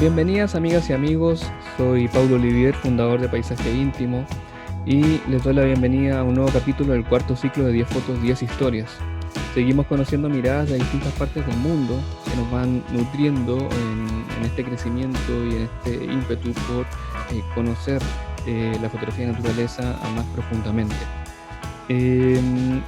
Bienvenidas amigas y amigos, soy Paulo Olivier, fundador de Paisaje Íntimo, y les doy la bienvenida a un nuevo capítulo del cuarto ciclo de 10 fotos, 10 historias. Seguimos conociendo miradas de distintas partes del mundo que nos van nutriendo en este crecimiento y en este ímpetu por conocer la fotografía de naturaleza más profundamente.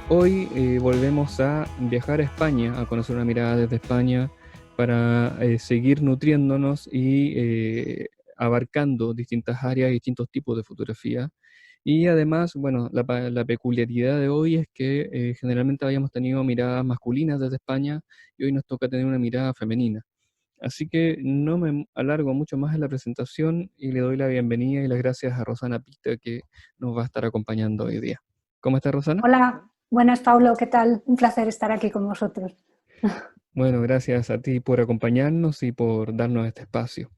Hoy volvemos a viajar a España, a conocer una mirada desde España para seguir nutriéndonos y abarcando distintas áreas y distintos tipos de fotografía. Y además, bueno, la peculiaridad de hoy es que generalmente habíamos tenido miradas masculinas desde España y hoy nos toca tener una mirada femenina. Así que no me alargo mucho más en la presentación y le doy la bienvenida y las gracias a Rosana Pita, que nos va a estar acompañando hoy día. ¿Cómo está, Rosana? Hola, buenas Paulo, ¿qué tal? Un placer estar aquí con vosotros. Bueno, gracias a ti por acompañarnos y por darnos este espacio.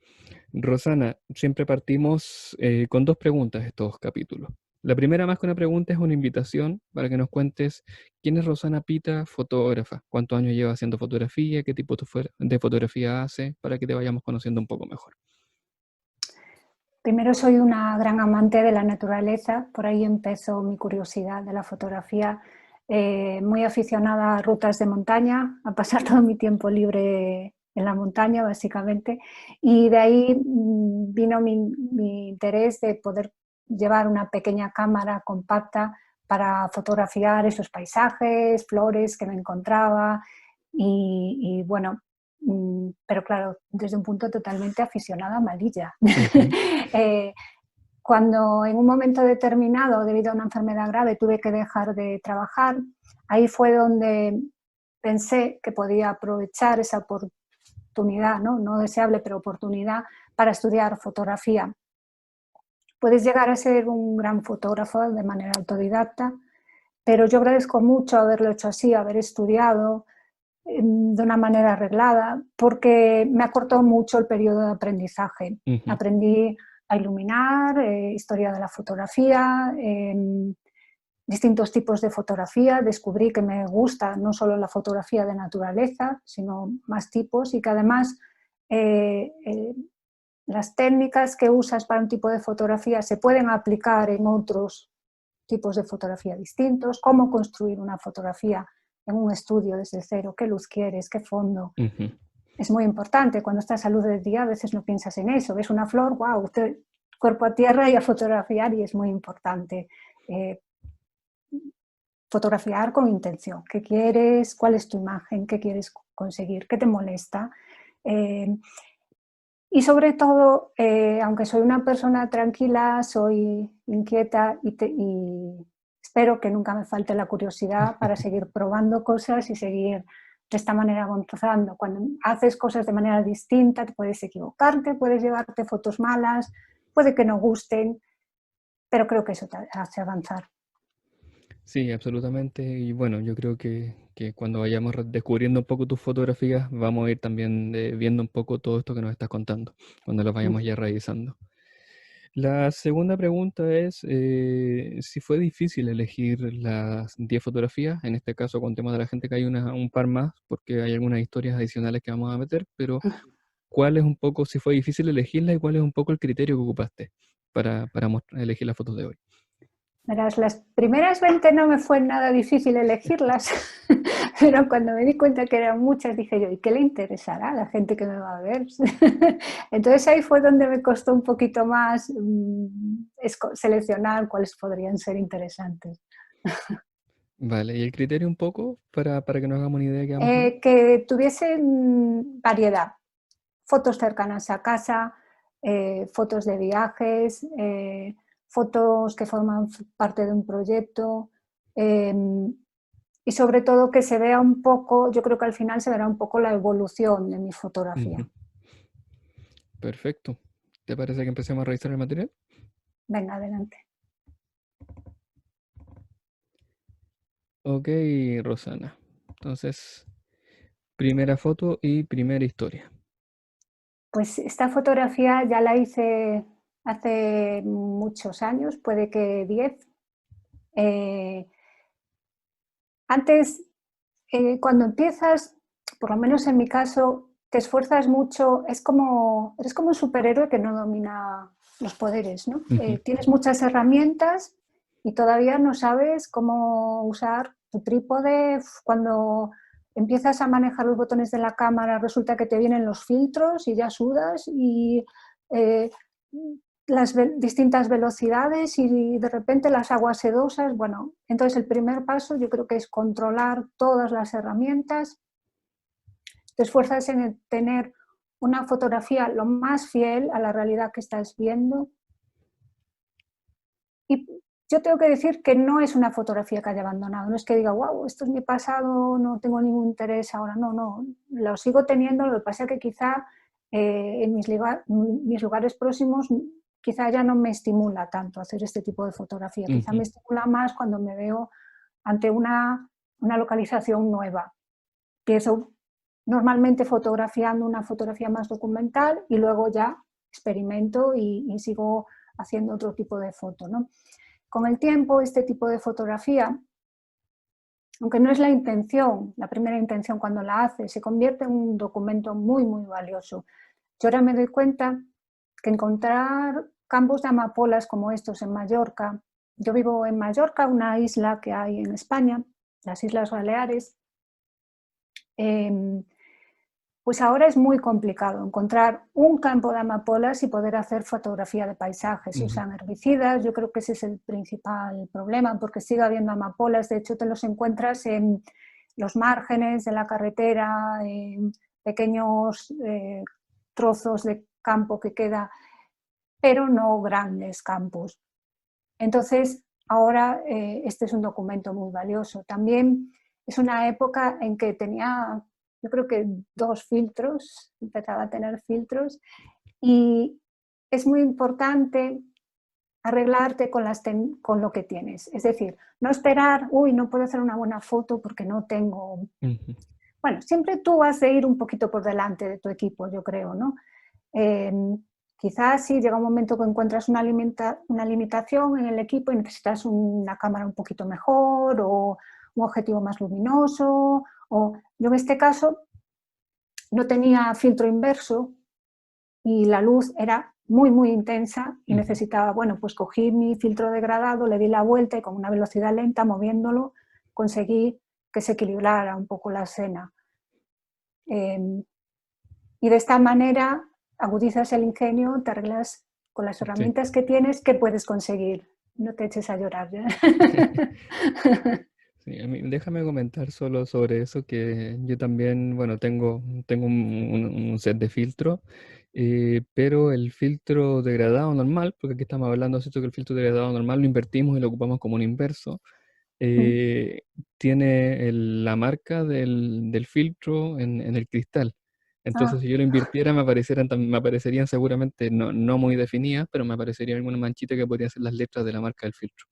Rosana, siempre partimos con dos preguntas estos capítulos. La primera, más que una pregunta, es una invitación para que nos cuentes quién es Rosana Pita, fotógrafa, cuántos años lleva haciendo fotografía, qué tipo de fotografía hace, para que te vayamos conociendo un poco mejor. Primero, soy una gran amante de la naturaleza, por ahí empezó mi curiosidad de la fotografía, muy aficionada a rutas de montaña, a pasar todo mi tiempo libre en la montaña básicamente, y de ahí vino mi interés de poder llevar una pequeña cámara compacta para fotografiar esos paisajes, flores que me encontraba y bueno, pero claro, desde un punto totalmente aficionada a Malilla. Ujú. Cuando en un momento determinado, debido a una enfermedad grave, tuve que dejar de trabajar, ahí fue donde pensé que podía aprovechar esa oportunidad, no deseable, pero oportunidad para estudiar fotografía. Puedes llegar a ser un gran fotógrafo de manera autodidacta, pero yo agradezco mucho haberlo hecho así, haber estudiado de una manera arreglada, porque me acortó mucho el periodo de aprendizaje. Ujú. Aprendí a iluminar, historia de la fotografía, distintos tipos de fotografía, descubrí que me gusta no solo la fotografía de naturaleza, sino más tipos y que además eh, eh, las técnicas que usas para un tipo de fotografía se pueden aplicar en otros tipos de fotografía distintos, cómo construir una fotografía en un estudio desde cero, qué luz quieres, qué fondo. Ujú. Es muy importante, cuando estás a luz del día a veces no piensas en eso, ves una flor, wow, usted cuerpo a tierra y a fotografiar y es muy importante. Eh, Fotografiar con intención, qué quieres, cuál es tu imagen, qué quieres conseguir, qué te molesta. Eh, y sobre todo, aunque soy una persona tranquila, soy inquieta y espero que nunca me falte la curiosidad para seguir probando cosas y seguir de esta manera avanzando. Cuando haces cosas de manera distinta, te puedes equivocarte, puedes llevarte fotos malas, puede que no gusten, pero creo que eso te hace avanzar. Sí, absolutamente. Y bueno, yo creo que cuando vayamos descubriendo un poco tus fotografías, vamos a ir también viendo un poco todo esto que nos estás contando, cuando lo vayamos ya revisando. La segunda pregunta es si fue difícil elegir las 10 fotografías. En este caso contemos a la gente que hay un par más, porque hay algunas historias adicionales que vamos a meter, pero ¿cuál es un poco, si fue difícil elegirla y cuál es un poco el criterio que ocupaste para elegir las fotos de hoy? Verás, las primeras 20 no me fue nada difícil elegirlas, pero cuando me di cuenta que eran muchas dije yo, ¿y qué le interesará a la gente que me va a ver? Entonces ahí fue donde me costó un poquito más seleccionar cuáles podrían ser interesantes. Vale, ¿y el criterio un poco para que nos hagamos una idea de qué vamos a ver? Que tuviesen variedad, fotos cercanas a casa, fotos de viajes, fotos que forman parte de un proyecto eh, y sobre todo que se vea un poco, yo creo que al final se verá un poco la evolución de mi fotografía. Ujú. Perfecto. ¿Te parece que empecemos a revisar el material? Venga, adelante. Ok, Rosana. Entonces, primera foto y primera historia. Pues esta fotografía ya la hice hace muchos años, puede que 10. Eh, Antes, cuando empiezas, por lo menos en mi caso, te esfuerzas mucho, eres como un superhéroe que no domina los poderes, ¿no? Ujú. Tienes muchas herramientas y todavía no sabes cómo usar tu trípode. Cuando empiezas a manejar los botones de la cámara, resulta que te vienen los filtros y ya sudas y eh, las distintas velocidades y de repente las aguas sedosas. Bueno, entonces el primer paso yo creo que es controlar todas las herramientas. Te esfuerzas en tener una fotografía lo más fiel a la realidad que estás viendo. Y yo tengo que decir que no es una fotografía que haya abandonado, no es que diga, wow, esto es mi pasado, no tengo ningún interés ahora, no, no, lo sigo teniendo, lo que pasa es que quizá en mis lugares próximos quizá ya no me estimula tanto hacer este tipo de fotografía, quizá Ujú. me estimula más cuando me veo ante una localización nueva. Empiezo normalmente fotografiando una fotografía más documental y luego ya experimento y sigo haciendo otro tipo de foto, ¿no? Con el tiempo, este tipo de fotografía, aunque no es la intención, la primera intención cuando la hace, se convierte en un documento muy, muy valioso. Yo ahora me doy cuenta que encontrar campos de amapolas como estos en Mallorca, yo vivo en Mallorca, una isla que hay en España, las Islas Baleares, eh, pues ahora es muy complicado encontrar un campo de amapolas y poder hacer fotografía de paisajes. Se Ujú. usan herbicidas, yo creo que ese es el principal problema, porque sigue habiendo amapolas, de hecho te los encuentras en los márgenes de la carretera, en pequeños trozos de campo que queda, pero no grandes campos. Entonces, ahora este es un documento muy valioso. También es una época en que tenía, yo creo que dos filtros, empezaba a tener filtros, y es muy importante arreglarte con lo que tienes. Es decir, no esperar, uy, no puedo hacer una buena foto porque no tengo... Ujú. Bueno, siempre tú has de ir un poquito por delante de tu equipo, yo creo, ¿no? Eh, Quizás si llega un momento que encuentras una limitación en el equipo y necesitas una cámara un poquito mejor o un objetivo más luminoso. O yo en este caso no tenía filtro inverso y la luz era muy, muy intensa y Ujú. necesitaba, bueno, pues cogí mi filtro degradado, le di la vuelta y con una velocidad lenta, moviéndolo, conseguí que se equilibrara un poco la escena. Eh, Y de esta manera agudizas el ingenio, te arreglas con las Sí. herramientas que tienes, ¿qué puedes conseguir? No te eches a llorar. ¿Ya? Sí, déjame comentar solo sobre eso, que yo también, bueno, tengo un set de filtros, pero el filtro degradado normal, porque aquí estamos hablando, ¿cierto? Que el filtro degradado normal lo invertimos y lo ocupamos como un inverso, eh, tiene la marca del filtro en el cristal. Entonces, Ah, si yo lo invirtiera, me aparecerían seguramente, no muy definidas, pero me aparecería alguna manchita que podrían ser las letras de la marca del filtro.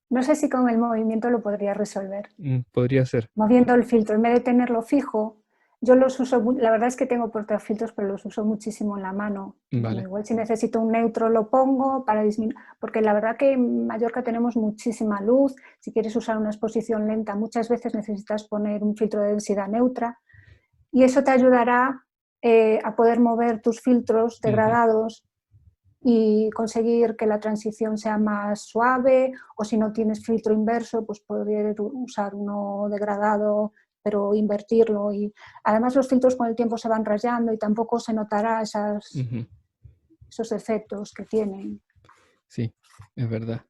no sé si con el movimiento lo podría resolver. Podría ser. Moviendo el filtro, en vez de tenerlo fijo, yo los uso, la verdad es que tengo portafiltros, pero los uso muchísimo en la mano. Bueno, Vale. igual si necesito un neutro lo pongo para disminuir, porque la verdad que en Mallorca tenemos muchísima luz. Si quieres usar una exposición lenta, muchas veces necesitas poner un filtro de densidad neutra y eso te ayudará a poder mover tus filtros Ujú. degradados y conseguir que la transición sea más suave, o si no tienes filtro inverso, pues poder usar uno degradado pero invertirlo. Y además los filtros con el tiempo se van rayando y tampoco se notará Ujú. esos efectos que tienen. Sí, es verdad.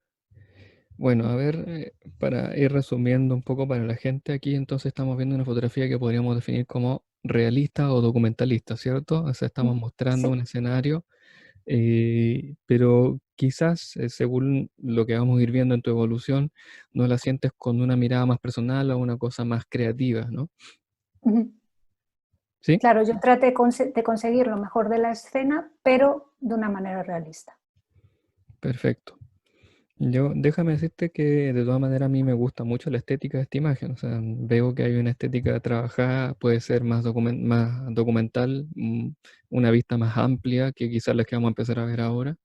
Bueno, a ver, para ir resumiendo un poco para la gente, aquí entonces estamos viendo una fotografía que podríamos definir como realista o documentalista, ¿cierto? O sea, estamos mostrando un Sí. escenario, pero quizás, según lo que vamos a ir viendo en tu evolución, no la sientes con una mirada más personal o una cosa más creativa, ¿no? ¿Sí? Claro, yo traté de conseguir lo mejor de la escena, pero de una manera realista. Perfecto. Déjame decirte que de todas maneras a mí me gusta mucho la estética de esta imagen, o sea, veo que hay una estética trabajada, puede ser más documental, una vista más amplia que quizás las que vamos a empezar a ver ahora,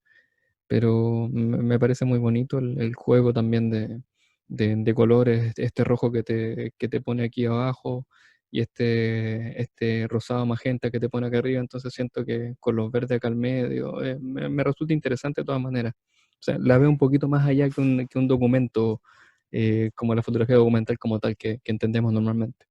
pero me parece muy bonito el juego también de colores, este rojo que te pone aquí abajo, y este rosado magenta que te pone acá arriba, entonces siento que con los verdes acá al medio, me resulta interesante de todas maneras. O sea, la veo un poquito más allá que un documento, como la fotografía documental como tal que entendemos normalmente.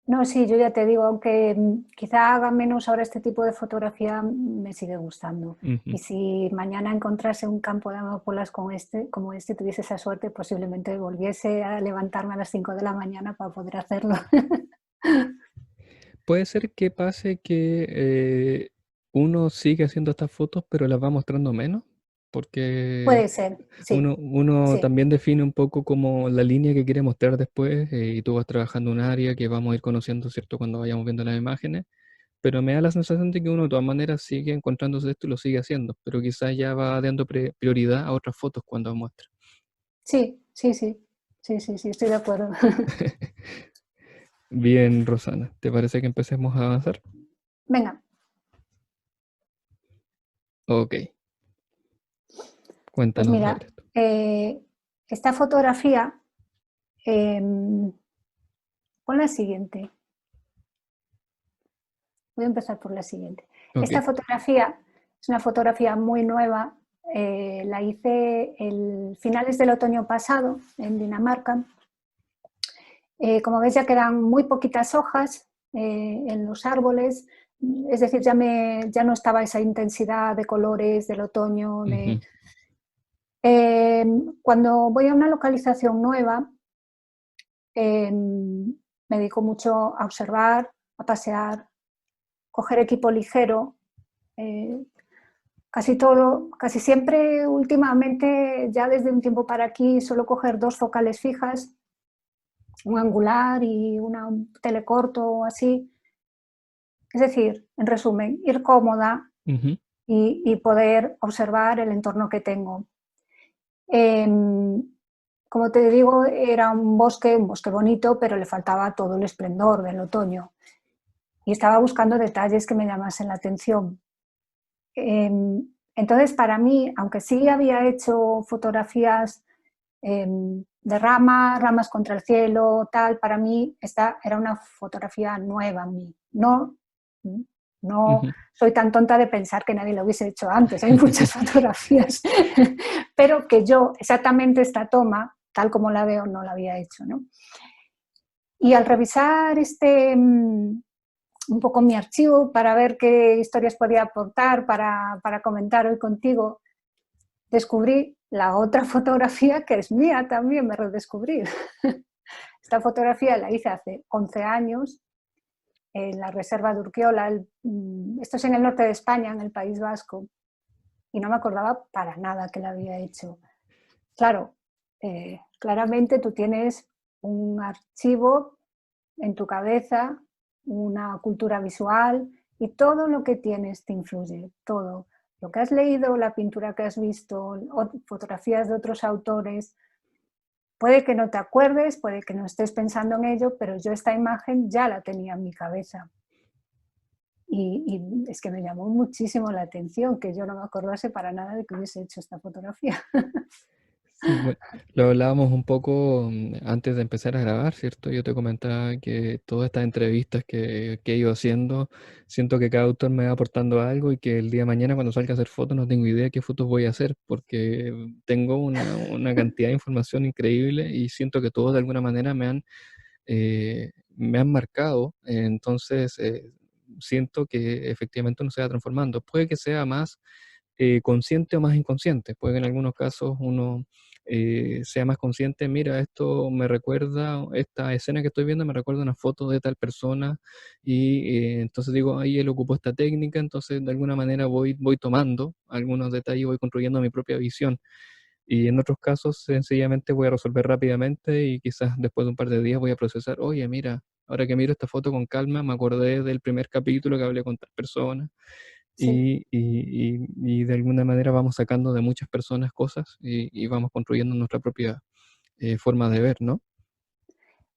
No, sí, yo ya te digo, aunque quizá haga menos ahora este tipo de fotografía, me sigue gustando. Ujú. Y si mañana encontrase un campo de amapolas como este, tuviese esa suerte, posiblemente volviese a levantarme a las 5 de la mañana para poder hacerlo. Puede ser que pase que uno sigue haciendo estas fotos, pero las va mostrando menos, porque Puede ser, sí, uno sí, también define un poco como la línea que quiere mostrar después, y tú vas trabajando un área que vamos a ir conociendo, ¿cierto? Cuando vayamos viendo las imágenes, pero me da la sensación de que uno de todas maneras sigue encontrándose esto y lo sigue haciendo, pero quizás ya va dando prioridad a otras fotos cuando muestra. sí, sí, sí, sí, sí, sí, estoy de acuerdo. Bien, Rosana, ¿te parece que empecemos a avanzar? Venga, Ok, pues cuéntanos mira, sobre esto. esta fotografía, em, pon la siguiente. Voy a empezar por la siguiente. Ok. Esta fotografía es una fotografía muy nueva. La hice el finales del otoño pasado en Dinamarca. Como ves, ya quedan muy poquitas hojas en los árboles. Es decir, ya no estaba esa intensidad de colores del otoño. Ujú. Cuando voy a una localización nueva, me dedico mucho a observar, a pasear, coger equipo ligero. eh, casi siempre últimamente, ya desde un tiempo para aquí, suelo coger dos focales fijas, un angular y un telecorto o así. Es decir, en resumen, ir cómoda Ujú. y poder observar el entorno que tengo. Eh, Como te digo, era un bosque bonito, pero le faltaba todo el esplendor del otoño. Y estaba buscando detalles que me llamasen la atención. Entonces, para mí, aunque sí había hecho fotografías de ramas contra el cielo, tal, para mí esta era una fotografía nueva a mí. No, no Ujú. soy tan tonta de pensar que nadie lo hubiese hecho antes, hay muchas fotografías, pero que yo exactamente esta toma, tal como la veo, no la había hecho, ¿no? Y al revisar un poco mi archivo para ver qué historias podía aportar para comentar hoy contigo, descubrí la otra fotografía que es mía también, me redescubrí. Esta fotografía la hice hace 11 años en la reserva de Urquiola, esto es en el norte de España, en el País Vasco, y no me acordaba para nada que la había hecho. Claro, claramente tú tienes un archivo en tu cabeza, una cultura visual y todo lo que tienes te influye, todo. Lo que has leído, la pintura que has visto, fotografías de otros autores, puede que no te acuerdes, puede que no estés pensando en ello, pero yo esta imagen ya la tenía en mi cabeza. Y es que me llamó muchísimo la atención que yo no me acordase para nada de que hubiese hecho esta fotografía. Sí, bueno, lo hablábamos un poco antes de empezar a grabar, ¿cierto? Yo te comentaba que todas estas entrevistas que he ido haciendo, siento que cada autor me va aportando algo y que el día de mañana cuando salga a hacer fotos no tengo idea qué fotos voy a hacer porque tengo una cantidad de información increíble y siento que todos de alguna manera me han marcado. Entonces, siento que efectivamente uno se va transformando. Puede que sea más consciente o más inconsciente. Puede que en algunos casos uno sea más consciente, mira, esto me recuerda, esta escena que estoy viendo me recuerda una foto de tal persona y entonces digo, ahí él ocupó esta técnica, entonces de alguna manera voy tomando algunos detalles, voy construyendo mi propia visión. Y en otros casos sencillamente voy a resolver rápidamente y quizás después de un par de días voy a procesar, oye, mira, ahora que miro esta foto con calma, me acordé del primer capítulo que hablé con tal persona Sí. y de alguna manera vamos sacando de muchas personas cosas y vamos construyendo nuestra propia forma de ver, ¿no?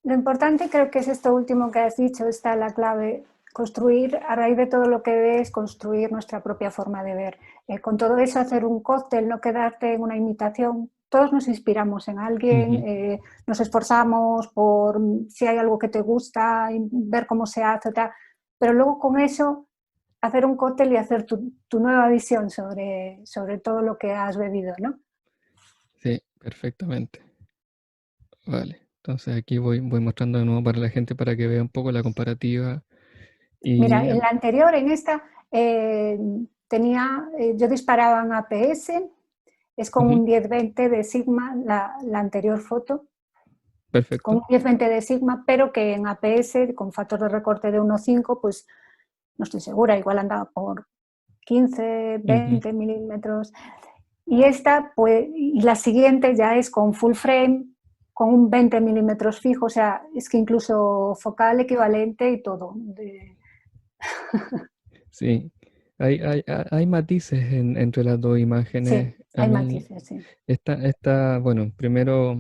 Lo importante creo que es esto último que has dicho, está la clave, construir, a raíz de todo lo que ves, construir nuestra propia forma de ver. Con todo eso hacer un cóctel, no quedarte en una imitación, todos nos inspiramos en alguien, Ujú. nos esforzamos por si hay algo que te gusta, y ver cómo se hace, tal, pero luego con eso hacer un cóctel y hacer tu nueva visión sobre todo lo que has bebido, ¿no? Sí, perfectamente. Vale. Entonces aquí voy mostrando de nuevo para la gente para que vea un poco la comparativa. Mira, Y en la anterior, en esta, yo disparaba en APS, es con ujú, un 10-20 de Sigma la anterior foto, con perfecto. un 10-20 de Sigma, pero que en APS, con factor de recorte de 1,5, pues no estoy segura, igual andaba por 15, Ujú. 20 milímetros. Y esta, pues, y la siguiente ya es con full frame, con un 20 milímetros fijo, o sea, es que incluso focal equivalente y todo. Sí, hay matices entre las dos Sí, imágenes. A hay mí, matices, sí. bueno, primero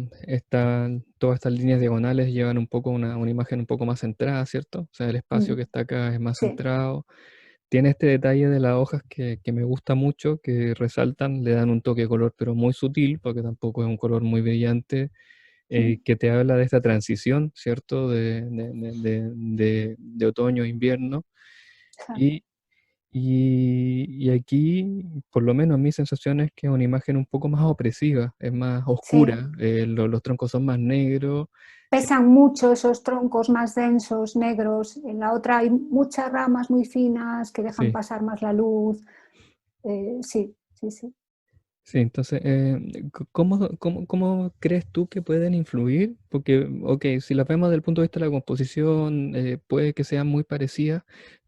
todas estas líneas diagonales llevan un poco una imagen un poco más centrada, ¿cierto? O sea, el espacio Mm, que está acá es más sí, centrado. Tiene este detalle de las hojas que me gusta mucho, que resaltan, le dan un toque de color, pero muy sutil, porque tampoco es un color muy brillante, sí. que te habla de esta transición, ¿cierto? De otoño a invierno. Y, y aquí, por lo menos mi sensación es que es una imagen un poco más opresiva, es más Sí, oscura, los troncos son más negros. Sí, pesan mucho esos troncos más densos, negros. En la otra hay muchas ramas muy finas que dejan sí, pasar más la luz. Sí, sí, sí. sí, entonces, ¿cómo crees tú que pueden influir? Porque, ok, si las vemos desde el punto de vista de la composición, puede que sean muy parecidas,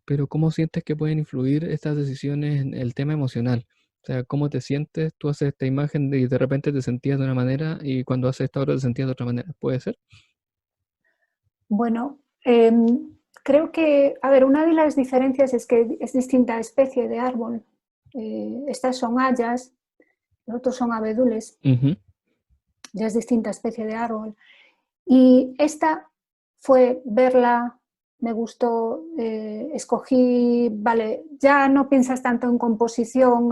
pero ¿cómo sientes que pueden influir estas decisiones en el tema emocional? O sea, ¿cómo te sientes? Tú haces esta imagen y de repente te sentías de una manera y cuando haces esta otra te sentías de otra manera. ¿Puede ser? Bueno, creo que, a ver, una de las diferencias es que es distinta especie de árbol. Estas son hayas, los otros son abedules, Ujú. ya es distinta especie de árbol. Y esta fue verla, me gustó, escogí, vale, ya no piensas tanto en composición,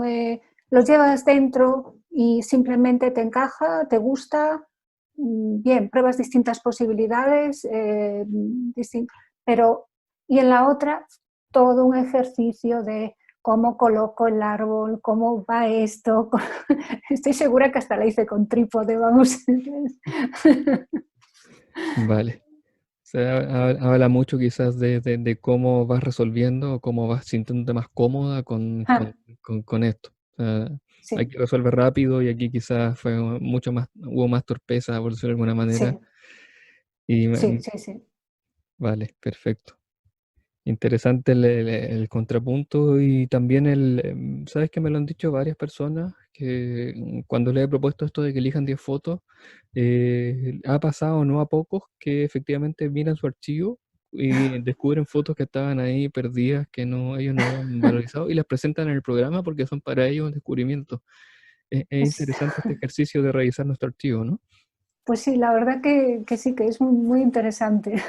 los llevas dentro y simplemente te encaja, te gusta, bien, pruebas distintas posibilidades, pero, y en la otra, todo un ejercicio de cómo coloco el árbol, cómo va esto. Estoy segura que hasta la hice con trípode, vamos. Vale. O sea, habla mucho quizás de cómo vas resolviendo o cómo vas sintiéndote más cómoda con esto. O sea, Sí, aquí resuelve rápido y aquí quizás fue mucho más, hubo más torpeza, por decirlo de alguna manera. sí, Y sí, sí, sí. vale, perfecto. Interesante el contrapunto y también sabes que me lo han dicho varias personas que cuando les he propuesto esto de que elijan 10 fotos, ha pasado no a pocos que efectivamente miran su archivo y descubren fotos que estaban ahí perdidas, que no, ellos no habían valorizado y las presentan en el programa porque son para ellos un descubrimiento. Es Es, interesante este ejercicio de revisar nuestro archivo, ¿no? pues sí, la verdad que sí, que es muy, muy interesante.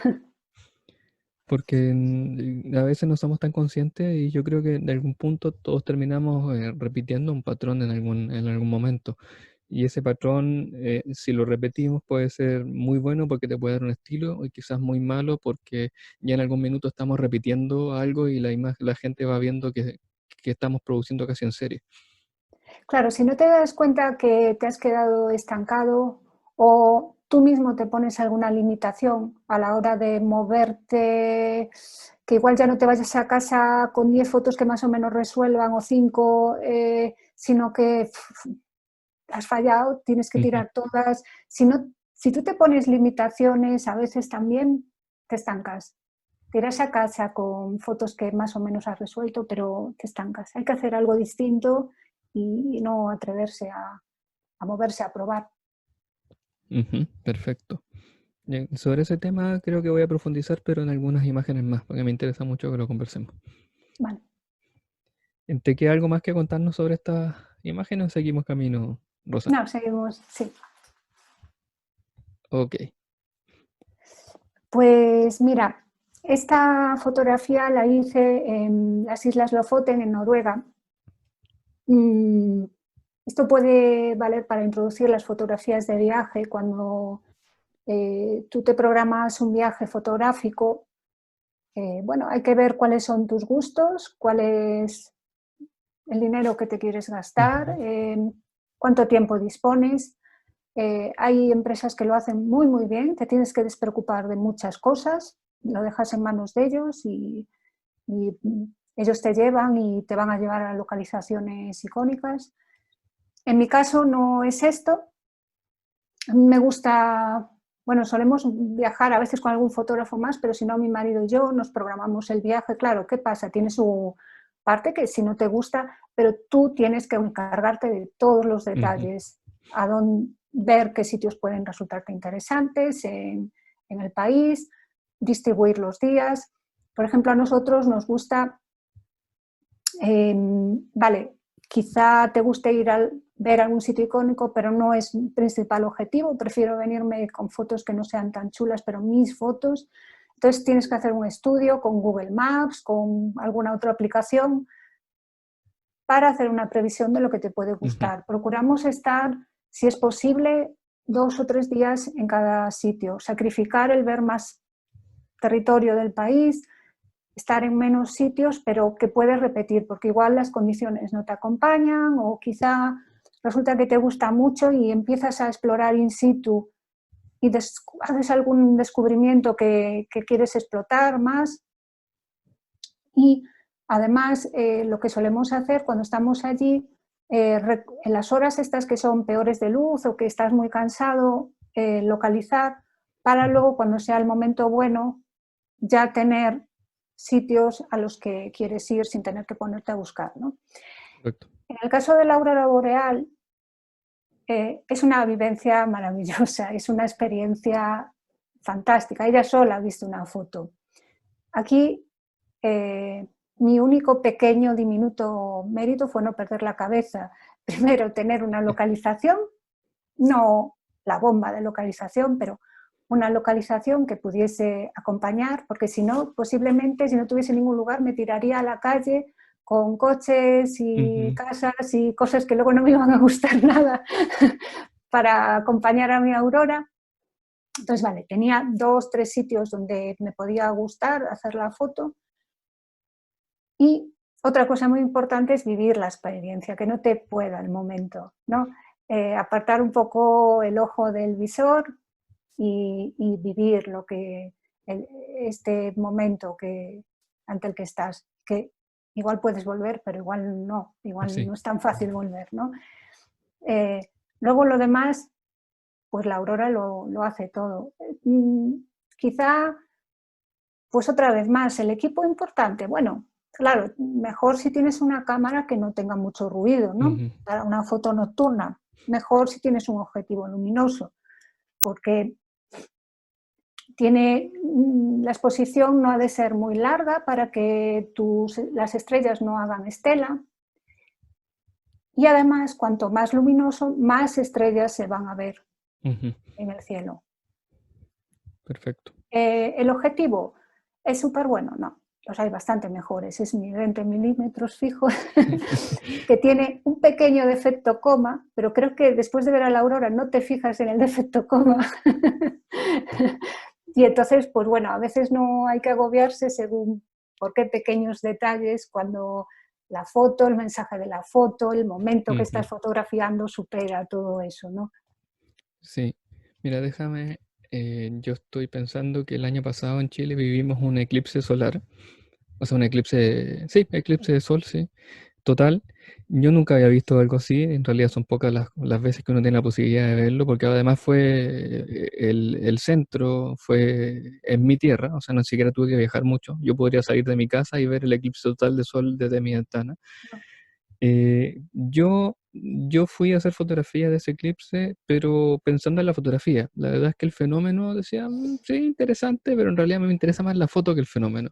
Porque a veces no somos tan conscientes y yo creo que en algún punto todos terminamos repitiendo un patrón en algún momento. Y ese patrón, si lo repetimos, puede ser muy bueno porque te puede dar un estilo y quizás muy malo porque ya en algún minuto estamos repitiendo algo y la gente va viendo que estamos produciendo casi en serie. Claro, si no te das cuenta que te has quedado estancado o tú mismo te pones alguna limitación a la hora de moverte, que igual ya no te vayas a casa con 10 fotos que más o menos resuelvan o 5, sino que has fallado, tienes que Ujú. tirar todas. Si, no, si tú te pones limitaciones, a veces también te estancas. Te irás a casa con fotos que más o menos has resuelto, pero te estancas. Hay que hacer algo distinto y no atreverse a moverse, a probar. Ujú, perfecto. Sobre ese tema creo que voy a profundizar, pero en algunas imágenes más, porque me interesa mucho que lo conversemos. Vale. ¿Te queda algo más que contarnos sobre estas imágenes o seguimos camino, Rosa? No, seguimos, sí. Ok. Pues mira, esta fotografía la hice en las Islas Lofoten, en Noruega. Mm, Esto puede valer para introducir las fotografías de viaje. Cuando tú te programas un viaje fotográfico, bueno, hay que ver cuáles son tus gustos, cuál es el dinero que te quieres gastar, Ujú. cuánto tiempo dispones. Hay empresas que lo hacen muy, muy bien, te tienes que despreocupar de muchas cosas, lo dejas en manos de ellos y ellos te llevan y te van a llevar a localizaciones icónicas. En mi caso no es esto. A mí me gusta, bueno, solemos viajar a veces con algún fotógrafo más, pero si no, mi marido y yo nos programamos el viaje. Claro, ¿qué pasa? Tiene su parte que si no te gusta, pero tú tienes que encargarte de todos los Ujú. detalles, a dónde, ver qué sitios pueden resultarte interesantes en el país, distribuir los días. Por ejemplo, a nosotros nos gusta vale, quizá te guste ir a ver algún sitio icónico, pero no es mi principal objetivo. Prefiero venirme con fotos que no sean tan chulas, pero mis fotos. Entonces tienes que hacer un estudio con Google Maps, con alguna otra aplicación, para hacer una previsión de lo que te puede Ujú. gustar. Procuramos estar, si es posible, 2 o 3 días en cada sitio, sacrificar el ver más territorio del país, estar en menos sitios, pero que puedes repetir, porque igual las condiciones no te acompañan o quizá resulta que te gusta mucho y empiezas a explorar in situ y haces algún descubrimiento que quieres explotar más. Y además, lo que solemos hacer cuando estamos allí, en las horas estas que son peores de luz o que estás muy cansado, localizar para Ujú. luego, cuando sea el momento bueno, ya tener sitios a los que quieres ir sin tener que ponerte a buscar, ¿no? Correcto. En el caso de la aurora boreal, es una vivencia maravillosa, es una experiencia fantástica. Ella sola ha visto una foto. Aquí, eh, mi único pequeño, diminuto mérito fue no perder la cabeza. Primero, tener una localización, no la bomba de localización, pero una localización que pudiese acompañar, porque si no, posiblemente, si no tuviese ningún lugar, me tiraría a la calle con coches y Ujú. casas y cosas que luego no me iban a gustar nada para acompañar a mi aurora. Entonces, vale, tenía 2, 3 sitios donde me podía gustar hacer la foto. Y otra cosa muy importante es vivir la experiencia, que no te pueda el momento, ¿no? Apartar un poco el ojo del visor y vivir lo que este momento ante el que estás, que igual puedes volver, pero igual Sí. no es tan fácil volver, ¿no? Eh, Luego lo demás, pues la aurora lo hace todo. Quizá, pues otra vez más, el equipo importante, bueno, claro, mejor si tienes una cámara que no tenga mucho ruido, ¿no? Ujú. Para una foto nocturna, mejor si tienes un objetivo luminoso, porque la exposición no ha de ser muy larga para que las estrellas no hagan estela y además cuanto más luminoso, más estrellas se van a ver Ujú. en el cielo. Perfecto. ¿El objetivo es súper bueno? No, los hay bastante mejores. Es mi 20 milímetros fijo, que tiene un pequeño defecto coma, pero creo que después de ver a la aurora no te fijas en el defecto coma. Y entonces, pues bueno, a veces no hay que agobiarse según por qué pequeños detalles, cuando la foto, el mensaje de la foto, el momento que Ujú. estás fotografiando supera todo eso, ¿no? Sí. Mira, déjame, yo estoy pensando que el año pasado en Chile vivimos un eclipse solar, o sea, un eclipse, sí, eclipse de sol, sí, total. Yo nunca había visto algo así, en realidad son pocas las veces que uno tiene la posibilidad de verlo, porque además fue el centro, fue en mi tierra, o sea, no siquiera tuve que viajar mucho. Yo podría salir de mi casa y ver el eclipse total de sol desde mi ventana. Yo fui a hacer fotografía de ese eclipse, pero pensando en la fotografía. La verdad es que el fenómeno decía, sí, interesante, pero en realidad me interesa más la foto que el fenómeno.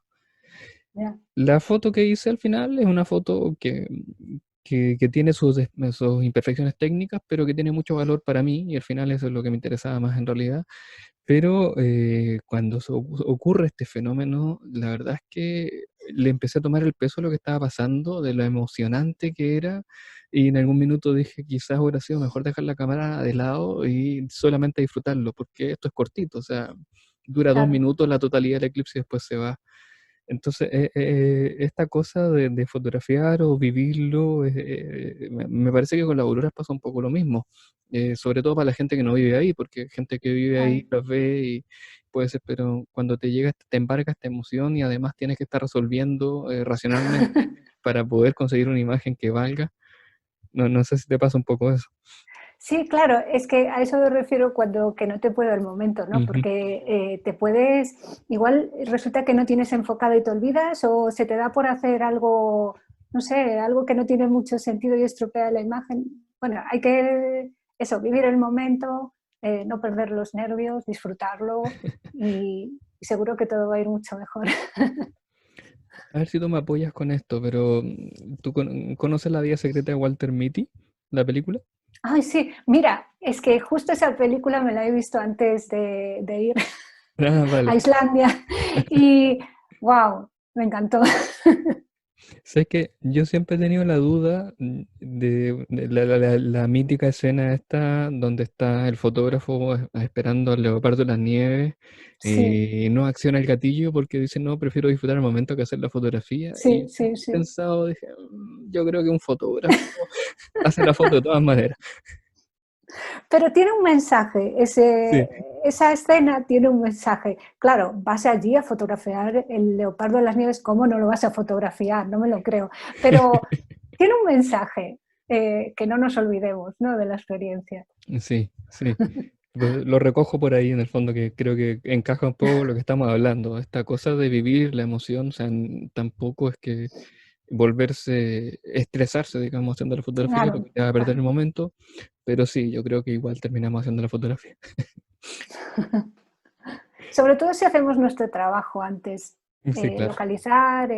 Ya. La foto que hice al final es una foto que tiene sus imperfecciones técnicas, pero que tiene mucho valor para mí, y al final eso es lo que me interesaba más en realidad. Pero cuando ocurre este fenómeno, la verdad es que le empecé a tomar el peso a lo que estaba pasando, de lo emocionante que era, y en algún minuto dije, quizás hubiera sido mejor dejar la cámara de lado y solamente disfrutarlo, porque esto es cortito, o sea, dura dos Claro. minutos la totalidad del eclipse y después se va. Entonces, esta cosa de fotografiar o vivirlo, me parece que con las auroras pasa un poco lo mismo, sobre todo para la gente que no vive ahí, porque gente que vive Claro. ahí las ve y puede ser, pero cuando te llega, te embarca esta emoción y además tienes que estar resolviendo racionalmente para poder conseguir una imagen que valga. No, no sé si te pasa un poco eso. Sí, claro, es que a eso me refiero cuando que no te puedo el momento, ¿no? Ujú. Porque te puedes, igual resulta que no tienes enfocado y te olvidas o se te da por hacer algo, no sé, algo que no tiene mucho sentido y estropea la imagen. Bueno, hay que, eso, vivir el momento, no perder los nervios, disfrutarlo y seguro que todo va a ir mucho mejor. A ver si tú me apoyas con esto, pero ¿tú conoces La vida secreta de Walter Mitty, la película? Ay, sí, mira, es que justo esa película me la he visto antes de ir Ah, a vale. Islandia y wow, me encantó. Sé que yo siempre he tenido la duda de la mítica escena esta donde está el fotógrafo esperando al leopardo en las nieves Sí, y no acciona el gatillo porque dice, no, prefiero disfrutar el momento que hacer la fotografía. Y sí, siempre sí, he sí. pensado, dije, yo creo que un fotógrafo hace la foto de todas maneras. Pero tiene un mensaje, Sí. esa escena tiene un mensaje. Claro, vas allí a fotografiar el leopardo en las nieves, ¿cómo no lo vas a fotografiar? No me lo creo. Pero tiene un mensaje que no nos olvidemos, ¿no? De la experiencia. Sí, sí. Pues lo recojo por ahí en el fondo que creo que encaja un poco lo que estamos hablando. Esta cosa de vivir la emoción, o sea, tampoco es que volverse, estresarse, digamos, haciendo la fotografía Claro, porque te va a perder claro. el momento, pero sí, yo creo que igual terminamos haciendo la fotografía. Sobre todo si hacemos nuestro trabajo antes, Sí, claro. localizar,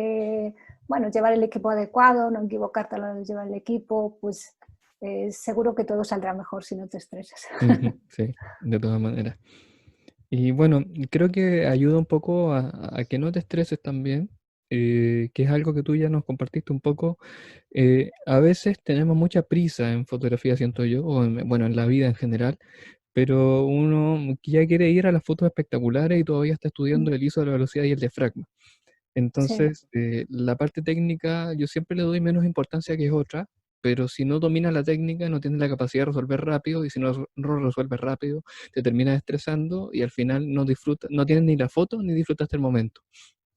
bueno, llevar el equipo adecuado, no equivocarte a la hora de llevar el equipo, pues seguro que todo saldrá mejor si no te estresas. Ujú, sí, de todas maneras. Y bueno, creo que ayuda un poco a que no te estreses también, que es algo que tú ya nos compartiste un poco. A veces tenemos mucha prisa en fotografía, siento yo, o bueno, en la vida en general, pero uno ya quiere ir a las fotos espectaculares y todavía está estudiando el ISO de la velocidad y el diafragma. Sí, Entonces, la parte técnica yo siempre le doy menos importancia que es otra, pero si no dominas la técnica, no tienes la capacidad de resolver rápido, y si no resuelves rápido, te terminas estresando y al final no disfrutas, no tienes ni la foto ni disfrutaste el momento.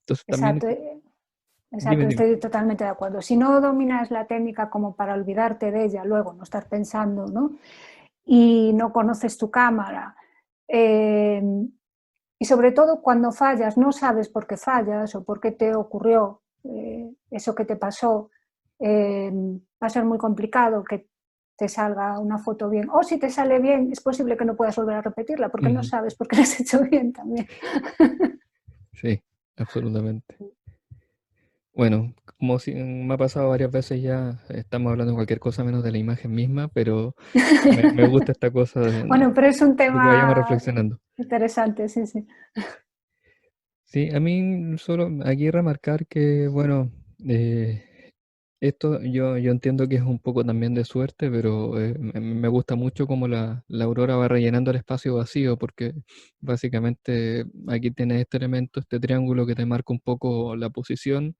Entonces también, exacto, dime, exacto, dime. estoy totalmente de acuerdo. Si no dominas la técnica como para olvidarte de ella, luego no estar pensando, ¿no? Y no conoces tu cámara, eh, y sobre todo cuando fallas, no sabes por qué fallas o por qué te ocurrió eso que te pasó, va a ser muy complicado que te salga una foto bien. O si te sale bien, es posible que no puedas volver a repetirla porque no Ujú, sabes por qué la has hecho bien también. sí, absolutamente. Bueno, como si me ha pasado varias veces ya, estamos hablando de cualquier cosa menos de la imagen misma, pero me gusta esta cosa Bueno, pero es un de que vayamos tema reflexionando. interesante, sí, sí. Sí, a mí solo aquí remarcar que, bueno, esto yo entiendo que es un poco también de suerte, pero me gusta mucho cómo la aurora va rellenando el espacio vacío, porque básicamente aquí tienes este elemento, este triángulo que te marca un poco la posición,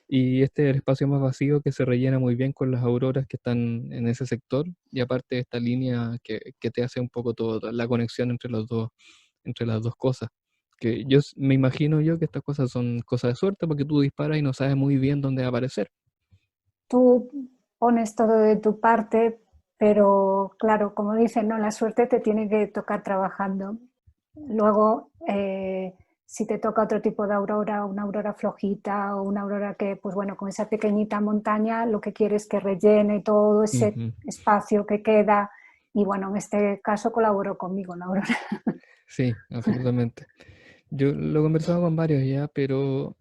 y este es el espacio más vacío que se rellena muy bien con las auroras que están en ese sector, y aparte esta línea que te hace un poco todo, la conexión entre las dos cosas. Que me imagino yo que estas cosas son cosas de suerte porque tú disparas y no sabes muy bien dónde va a aparecer. Tú pones todo de tu parte, pero claro, como dicen, no, la suerte te tiene que tocar trabajando. Luego, si te toca otro tipo de aurora, una aurora flojita o una aurora que, pues bueno, con esa pequeñita montaña, lo que quieres es que rellene todo ese Ujú. espacio que queda. Y bueno, en este caso colaboró conmigo la aurora. Sí, absolutamente. Yo lo he conversado con varios ya, pero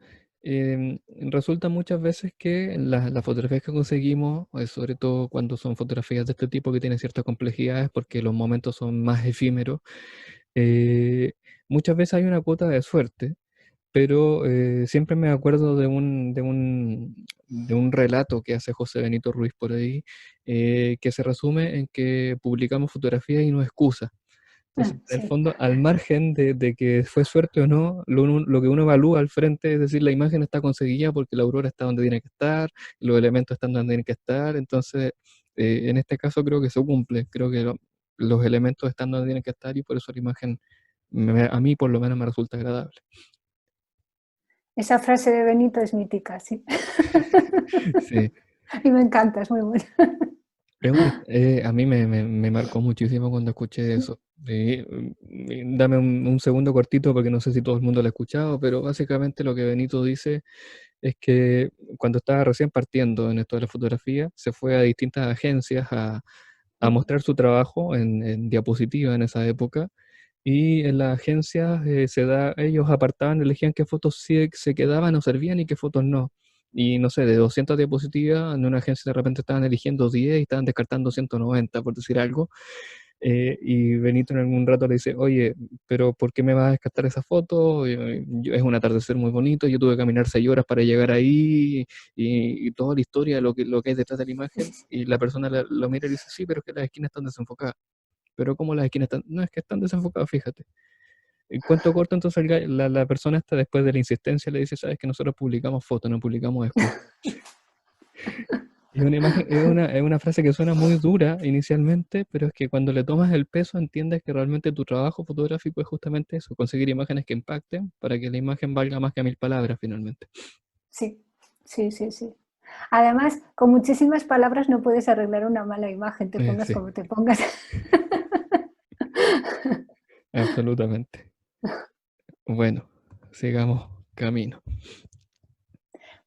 resulta muchas veces que las fotografías que conseguimos, sobre todo cuando son fotografías de este tipo que tienen ciertas complejidades porque los momentos son más efímeros, eh, muchas veces hay una cuota de suerte, pero siempre me acuerdo de un relato que hace José Benito Ruiz por ahí, que se resume en que publicamos fotografías y no excusas. Entonces, en el Sí. fondo, al margen de que fue suerte o no, lo que uno evalúa al frente es decir, la imagen está conseguida porque la aurora está donde tiene que estar, los elementos están donde tienen que estar, entonces, en este caso creo que se cumple, creo que los elementos están donde tienen que estar y por eso la imagen, a mí por lo menos me resulta agradable. Esa frase de Benito es mítica, sí. Sí. Y me encanta, es muy buena. A mí me marcó muchísimo cuando escuché eso. Dame un segundo cortito porque no sé si todo el mundo lo ha escuchado, pero básicamente lo que Benito dice es que cuando estaba recién partiendo en esto de la fotografía, se fue a distintas agencias a mostrar su trabajo en diapositiva en esa época. Y en las agencias ellos apartaban, elegían qué fotos sí se quedaban o servían y qué fotos no. Y no sé, de 200 diapositivas, en una agencia de repente estaban eligiendo 10 y estaban descartando 190, por decir algo. Y Benito en algún rato le dice, oye, pero ¿por qué me vas a descartar esa foto? Es un atardecer muy bonito, yo tuve que caminar 6 horas para llegar ahí y toda la historia, lo que hay detrás de la imagen. Y la persona lo mira y dice, sí, pero es que las esquinas están desenfocadas. Pero ¿cómo las esquinas están? No, es que están desenfocadas, fíjate. En cuento corto, entonces la persona esta, después de la insistencia, le dice, sabes que nosotros publicamos fotos, no publicamos excusas. Y una imagen, es una frase que suena muy dura inicialmente, pero es que cuando le tomas el peso entiendes que realmente tu trabajo fotográfico es justamente eso, conseguir imágenes que impacten para que la imagen valga más que 1000 palabras finalmente. Sí, sí, sí, sí. Además, con muchísimas palabras no puedes arreglar una mala imagen, te pongas Sí, como te pongas. absolutamente. Bueno, sigamos camino.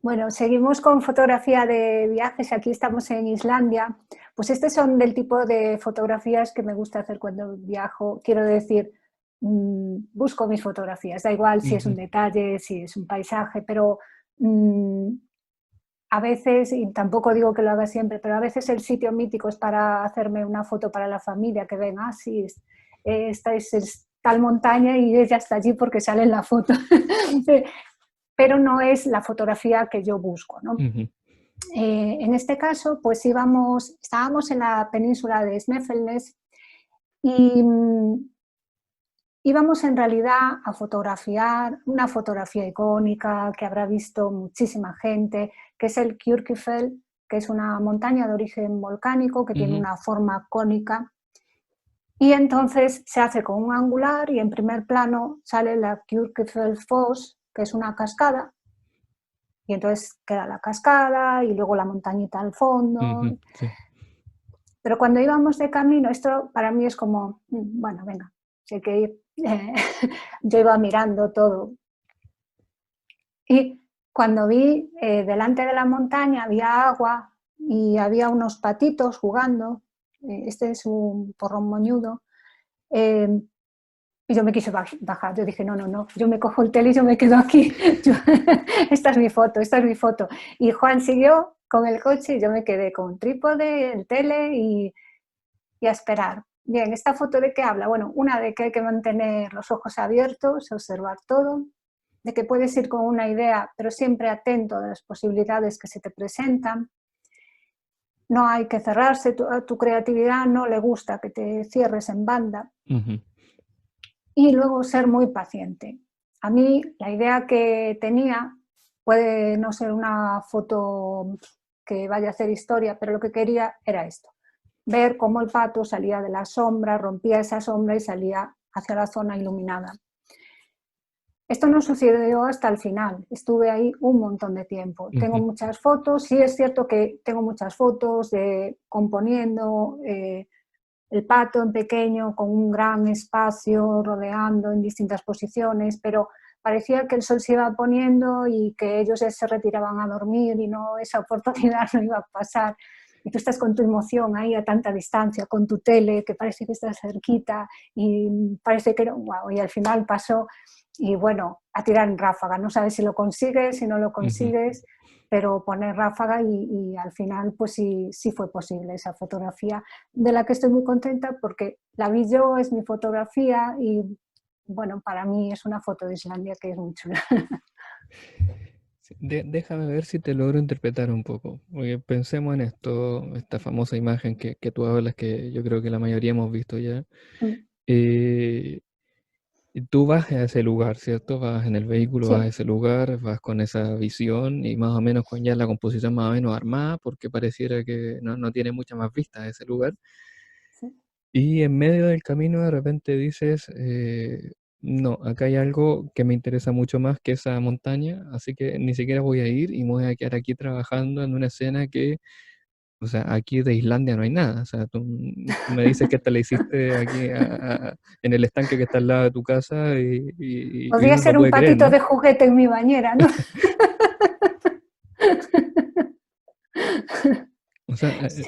Bueno, seguimos con fotografía de viajes. Aquí estamos en Islandia. Pues estos son del tipo de fotografías que me gusta hacer cuando viajo. Quiero decir, busco mis fotografías. Da igual si es un Ujú, detalle, si es un paisaje, pero mm, a veces, y tampoco digo que lo haga siempre, pero a veces el sitio mítico es para hacerme una foto para la familia, que ven, ah, sí, esta es tal montaña y ella está allí porque sale en la foto. Pero no es la fotografía que yo busco, ¿no? ujú, En este caso, pues estábamos en la península de Snaefellsnes y íbamos en realidad a fotografiar una fotografía icónica que habrá visto muchísima gente, que es el Kyrkjafell, que es una montaña de origen volcánico que tiene ujú, una forma cónica. Y entonces se hace con un angular y en primer plano sale la Kyrkjafell Foss, que es una cascada, y entonces queda la cascada y luego la montañita al fondo. ujú, sí. Pero cuando íbamos de camino, esto para mí es como, bueno, venga, si hay que ir. Yo iba mirando todo. Y cuando vi delante de la montaña había agua y había unos patitos jugando, este es un porrón moñudo, eh, y yo me quise bajar, yo dije, no, no, no, yo me cojo el tele y yo me quedo aquí. Yo, esta es mi foto, esta es mi foto. Y Juan siguió con el coche y yo me quedé con trípode, el tele y a esperar. Bien, ¿esta foto de qué habla? Bueno, una de que hay que mantener los ojos abiertos, observar todo, de que puedes ir con una idea, pero siempre atento a las posibilidades que se te presentan. No hay que cerrarse, a tu creatividad no le gusta que te cierres en banda. Ujú, Y luego ser muy paciente. A mí la idea que tenía puede no ser una foto que vaya a hacer historia, pero lo que quería era esto, ver cómo el pato salía de la sombra, rompía esa sombra y salía hacia la zona iluminada. Esto no sucedió hasta el final, estuve ahí un montón de tiempo. Tengo ujú, muchas fotos, sí es cierto que tengo muchas fotos de componiendo, el pato en pequeño con un gran espacio rodeando en distintas posiciones, pero parecía que el sol se iba poniendo y que ellos ya se retiraban a dormir y no, esa oportunidad no iba a pasar. Y tú estás con tu emoción ahí a tanta distancia, con tu tele, que parece que estás cerquita y parece que, wow, y al final pasó y bueno, a tirar en ráfaga, no sabes si lo consigues, si no lo ujú. consigues, pero poner ráfaga y al final pues sí, sí fue posible esa fotografía de la que estoy muy contenta porque la vi yo, es mi fotografía y bueno, para mí es una foto de Islandia que es muy chula. Sí, déjame ver si te logro interpretar un poco. Porque pensemos en esto, esta famosa imagen que tú hablas, que yo creo que la mayoría hemos visto ya. Eh, y tú vas a ese lugar, ¿cierto? Vas en el vehículo, vas a Sí, ese lugar, vas con esa visión y más o menos con ya la composición más o menos armada, porque pareciera que no tiene mucha más vista ese lugar. sí. Y en medio del camino de repente dices, no, acá hay algo que me interesa mucho más que esa montaña, así que ni siquiera voy a ir y me voy a quedar aquí trabajando en una escena que, o sea, aquí de Islandia no hay nada. O sea, tú me dices que esta la hiciste aquí en el estanque que está al lado de tu casa y Podría uno no ser un puede creer, patito ¿no? de juguete en mi bañera, ¿no? O sea, Sí,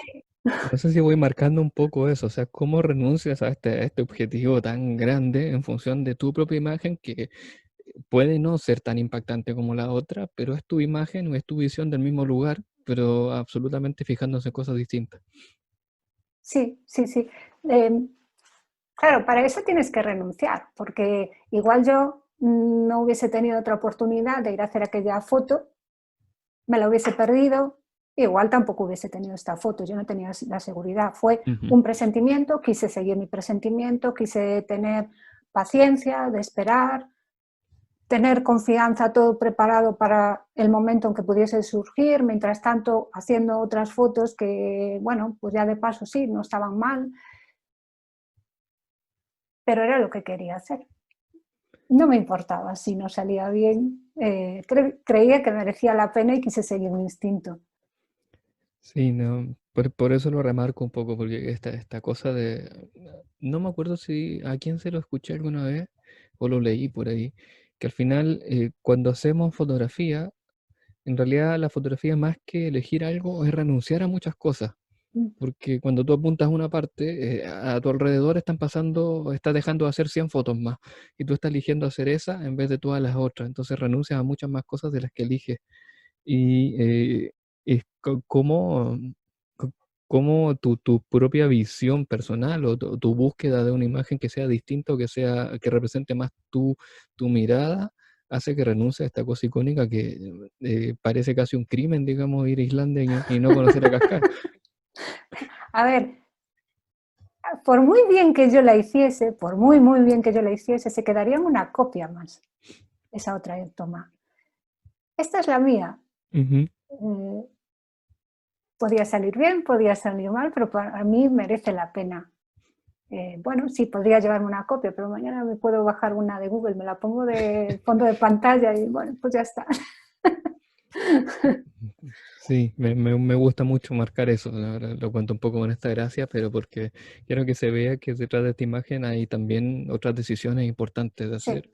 no sé si voy marcando un poco eso, o sea, cómo renuncias a este objetivo tan grande en función de tu propia imagen que puede no ser tan impactante como la otra, pero es tu imagen o es tu visión del mismo lugar, pero absolutamente fijándose en cosas distintas. sí, sí, sí. Eh, claro, para eso tienes que renunciar, porque igual yo no hubiese tenido otra oportunidad de ir a hacer aquella foto, me la hubiese perdido, igual tampoco hubiese tenido esta foto, yo no tenía la seguridad, fue Ujú. un presentimiento, quise seguir mi presentimiento, quise tener paciencia de esperar, tener confianza, todo preparado para el momento en que pudiese surgir, mientras tanto haciendo otras fotos que, bueno, pues ya de paso sí, no estaban mal, pero era lo que quería hacer. No me importaba si no salía bien, creía que merecía la pena y quise seguir mi instinto. Sí, no, por eso lo remarco un poco, porque esta cosa de, no me acuerdo si a quién se lo escuché alguna vez o lo leí por ahí, que al final cuando hacemos fotografía, en realidad la fotografía más que elegir algo es renunciar a muchas cosas. Porque cuando tú apuntas una parte, a tu alrededor están pasando, estás dejando de hacer 100 fotos más y tú estás eligiendo hacer esa en vez de todas las otras. Entonces renuncias a muchas más cosas de las que eliges. Y es co- cómo tu propia visión personal o tu búsqueda de una imagen que sea distinta o que sea, que represente más tu mirada, hace que renuncies a esta cosa icónica que parece casi un crimen, digamos, ir a Islandia y no conocer a Cascais. A ver, por muy bien que yo la hiciese, por muy, muy bien que yo la hiciese, se quedaría en una copia más, esa otra toma. Esta es la mía. Ujú. Eh, podía salir bien, podía salir mal, pero para mí merece la pena. Bueno, sí, podría llevarme una copia, pero mañana me puedo bajar una de Google, me la pongo de fondo de pantalla y bueno, pues ya está. Sí, me gusta mucho marcar eso, la verdad, lo cuento un poco con esta gracia, pero porque quiero que se vea que detrás de esta imagen hay también otras decisiones importantes de Sí, hacer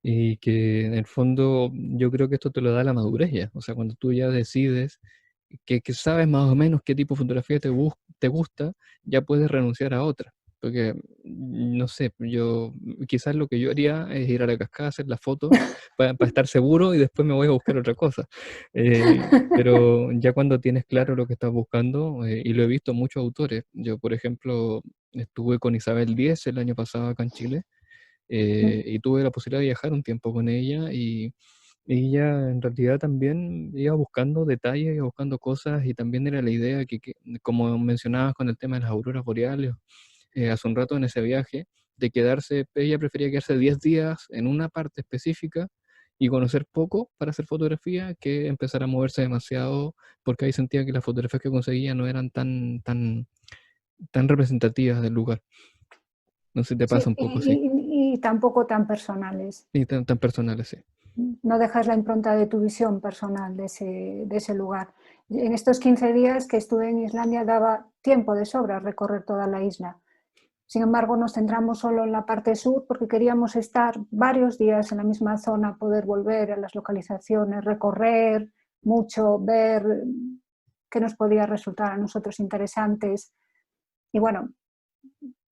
y que en el fondo yo creo que esto te lo da la madurez ya, o sea, cuando tú ya decides que sabes más o menos qué tipo de fotografía te gusta, ya puedes renunciar a otra. Porque, no sé, yo quizás lo que yo haría es ir a la cascada, hacer la foto para estar seguro y después me voy a buscar otra cosa. Pero ya cuando tienes claro lo que estás buscando, y lo he visto en muchos autores, yo por ejemplo estuve con Isabel Díez el año pasado acá en Chile, y tuve la posibilidad de viajar un tiempo con ella y ella en realidad también iba buscando detalles, iba buscando cosas y también era la idea como mencionabas con el tema de las auroras boreales, hace un rato en ese viaje, de quedarse, ella prefería quedarse 10 días en una parte específica y conocer poco para hacer fotografía que empezar a moverse demasiado, porque ahí sentía que las fotografías que conseguía no eran tan representativas del lugar. No sé si te pasa sí, un poco así. y tampoco tan personales. Y tan personales, sí. No dejas la impronta de tu visión personal de ese lugar. En estos 15 días que estuve en Islandia daba tiempo de sobra a recorrer toda la isla. Sin embargo, nos centramos solo en la parte sur porque queríamos estar varios días en la misma zona, poder volver a las localizaciones, recorrer mucho, ver qué nos podía resultar a nosotros interesantes. Y bueno,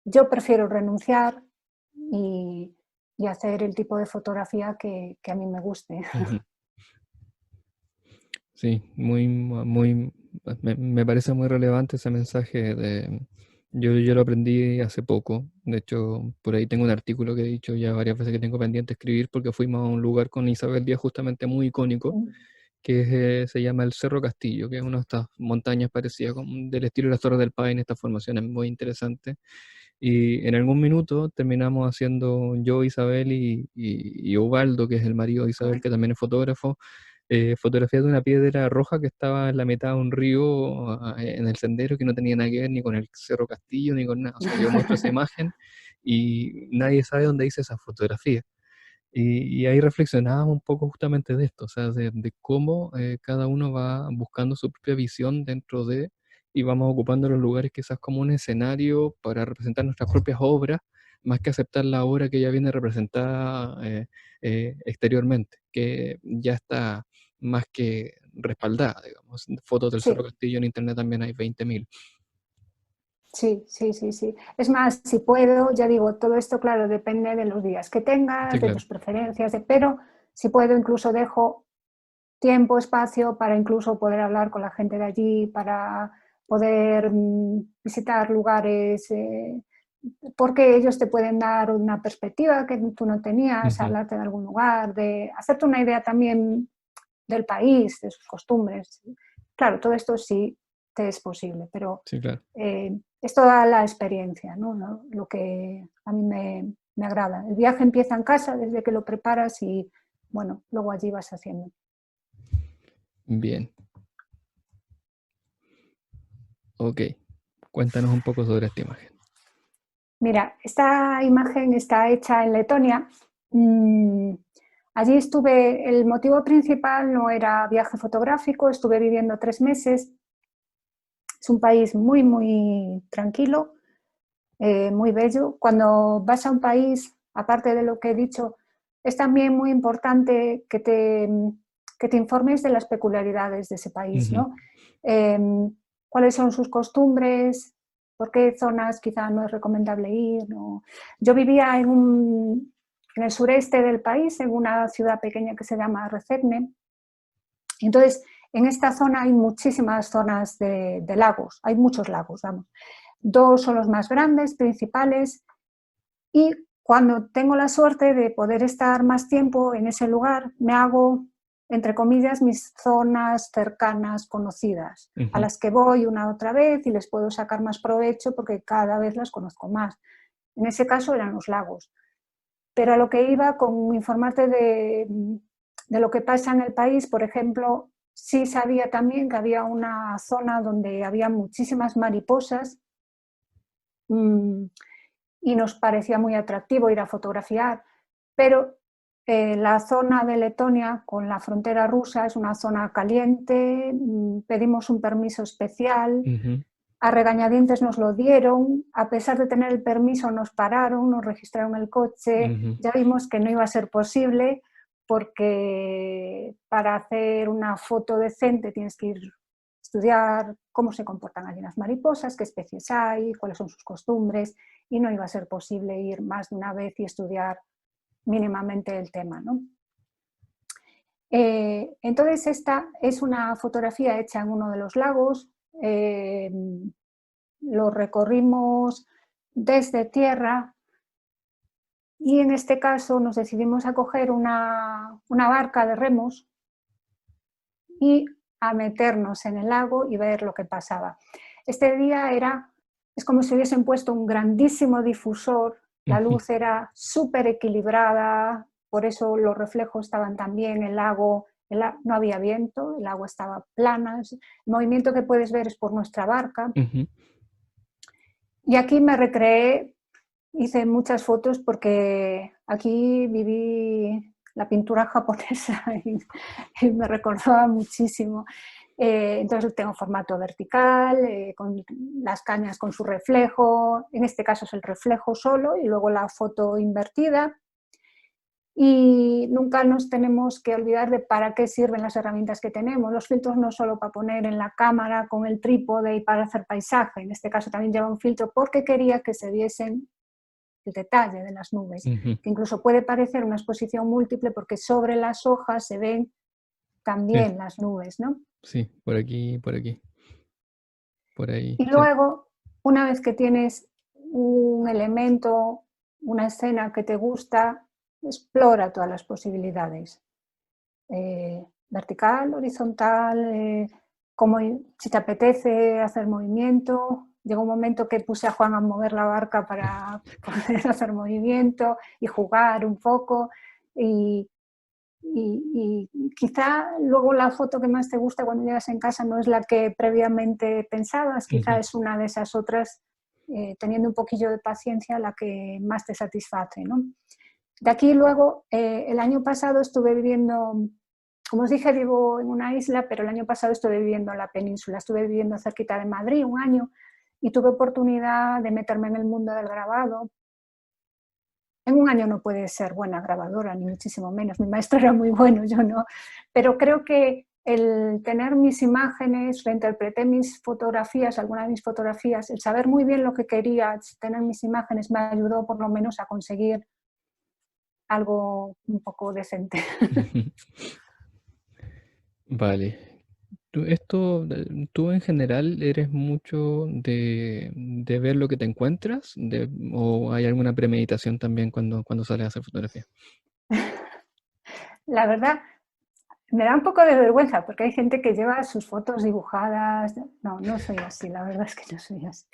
yo prefiero renunciar y, y hacer el tipo de fotografía que a mí me guste. Ujú. Sí, me parece muy relevante ese mensaje Yo lo aprendí hace poco. De hecho, por ahí tengo un artículo que he dicho ya varias veces que tengo pendiente escribir porque fuimos a un lugar con Isabel Díaz justamente muy icónico, Mm. que se llama el Cerro Castillo, que es una de estas montañas parecidas del estilo de las Torres del Paine, estas formaciones muy interesantes. Y en algún minuto terminamos haciendo yo, Isabel y Ubaldo, que es el marido de Isabel, que también es fotógrafo, fotografía de una piedra roja que estaba en la mitad de un río en el sendero que no tenía nada que ver ni con el Cerro Castillo ni con nada. O sea, yo muestro esa imagen y nadie sabe dónde hice esa fotografía. Y ahí reflexionábamos un poco justamente de esto, o sea, de cómo cada uno va buscando su propia visión dentro de, y vamos ocupando los lugares quizás como un escenario para representar nuestras propias obras, más que aceptar la obra que ya viene representada exteriormente, que ya está más que respaldada, digamos. Fotos del Cerro Sí, Castillo en internet también hay 20.000. sí, sí, sí, sí. Es más, si puedo, ya digo, todo esto, claro, depende de los días que Sí, tengas, de claro. tus preferencias, pero si puedo, incluso dejo tiempo, espacio para incluso poder hablar con la gente de allí, para poder visitar lugares, porque ellos te pueden dar una perspectiva que tú no tenías, Ujú. hablarte de algún lugar, de hacerte una idea también del país, de sus costumbres. Claro, todo esto sí te es posible, pero Sí, claro. es toda la experiencia, ¿no? Lo que a mí me agrada. El viaje empieza en casa desde que lo preparas y, bueno, luego allí vas haciendo. Bien, ok. Cuéntanos un poco sobre esta imagen. Mira, esta imagen está hecha en Letonia. Mm, Allí estuve, el motivo principal no era viaje fotográfico, estuve viviendo 3 meses. Es un país muy, muy tranquilo, muy bello. Cuando vas a un país, aparte de lo que he dicho, es también muy importante que te informes de las peculiaridades de ese país, Ujú. ¿no? Cuáles son sus costumbres, por qué zonas quizá no es recomendable ir. ¿No? Yo vivía en el sureste del país, en una ciudad pequeña que se llama Recegne. Entonces, en esta zona hay muchísimas zonas de lagos, hay muchos lagos, vamos. Dos son los más grandes, principales, y cuando tengo la suerte de poder estar más tiempo en ese lugar, me hago, entre comillas, mis zonas cercanas conocidas, a Ujú. las que voy una otra vez y les puedo sacar más provecho porque cada vez las conozco más. En ese caso eran los lagos. Pero a lo que iba con informarte de lo que pasa en el país, por ejemplo, sí sabía también que había una zona donde había muchísimas mariposas. mmm, y nos parecía muy atractivo ir a fotografiar, pero la zona de Letonia con la frontera rusa es una zona caliente, pedimos un permiso especial, Ujú. a regañadientes nos lo dieron, a pesar de tener el permiso nos pararon, nos registraron el coche, Ujú. ya vimos que no iba a ser posible porque para hacer una foto decente tienes que ir a estudiar cómo se comportan allí las mariposas, qué especies hay, cuáles son sus costumbres, y no iba a ser posible ir más de una vez y estudiar mínimamente el tema, ¿no? Entonces esta es una fotografía hecha en uno de los lagos, eh, lo recorrimos desde tierra y en este caso nos decidimos a coger una barca de remos y a meternos en el lago y ver lo que pasaba. Este día es como si hubiesen puesto un grandísimo difusor, la Ujú. luz era súper equilibrada, por eso los reflejos estaban también, el lago, no había viento, el agua estaba plana, el movimiento que puedes ver es por nuestra barca. Ujú. Y aquí me recreé, hice muchas fotos porque aquí viví la pintura japonesa y me recordaba muchísimo. Entonces tengo formato vertical, con las cañas con su reflejo, en este caso es el reflejo solo y luego la foto invertida. Y nunca nos tenemos que olvidar de para qué sirven las herramientas que tenemos. Los filtros no solo para poner en la cámara con el trípode y para hacer paisaje, en este caso también lleva un filtro porque quería que se viesen el detalle de las nubes, Ujú. que incluso puede parecer una exposición múltiple porque sobre las hojas se ven Sí, también las nubes, ¿no? sí, por aquí, por ahí, Y sí. luego, una vez que tienes un elemento, una escena que te gusta, explora todas las posibilidades. Vertical, horizontal, como si te apetece hacer movimiento. Llegó un momento que puse a Juan a mover la barca para poder hacer movimiento y jugar un poco. Y, y quizá luego la foto que más te gusta cuando llegas en casa no es la que previamente pensabas, quizá Ujú. es una de esas otras, teniendo un poquillo de paciencia, la que más te satisface, ¿no? De aquí luego, el año pasado estuve viviendo, como os dije, vivo en una isla, pero el año pasado estuve viviendo en la península, estuve viviendo cerquita de Madrid un año y tuve oportunidad de meterme en el mundo del grabado. En un año no puede ser buena grabadora, ni muchísimo menos. Mi maestro era muy bueno, yo no. Pero creo que el tener mis imágenes, reinterpreté mis fotografías, algunas de mis fotografías, el saber muy bien lo que quería, tener mis imágenes, me ayudó por lo menos a conseguir algo un poco decente. Vale. ¿Tú en general eres mucho de ver lo que te encuentras? ¿O hay alguna premeditación también cuando sales a hacer fotografía? La verdad, me da un poco de vergüenza porque hay gente que lleva sus fotos dibujadas. No, no soy así, la verdad es que no soy así.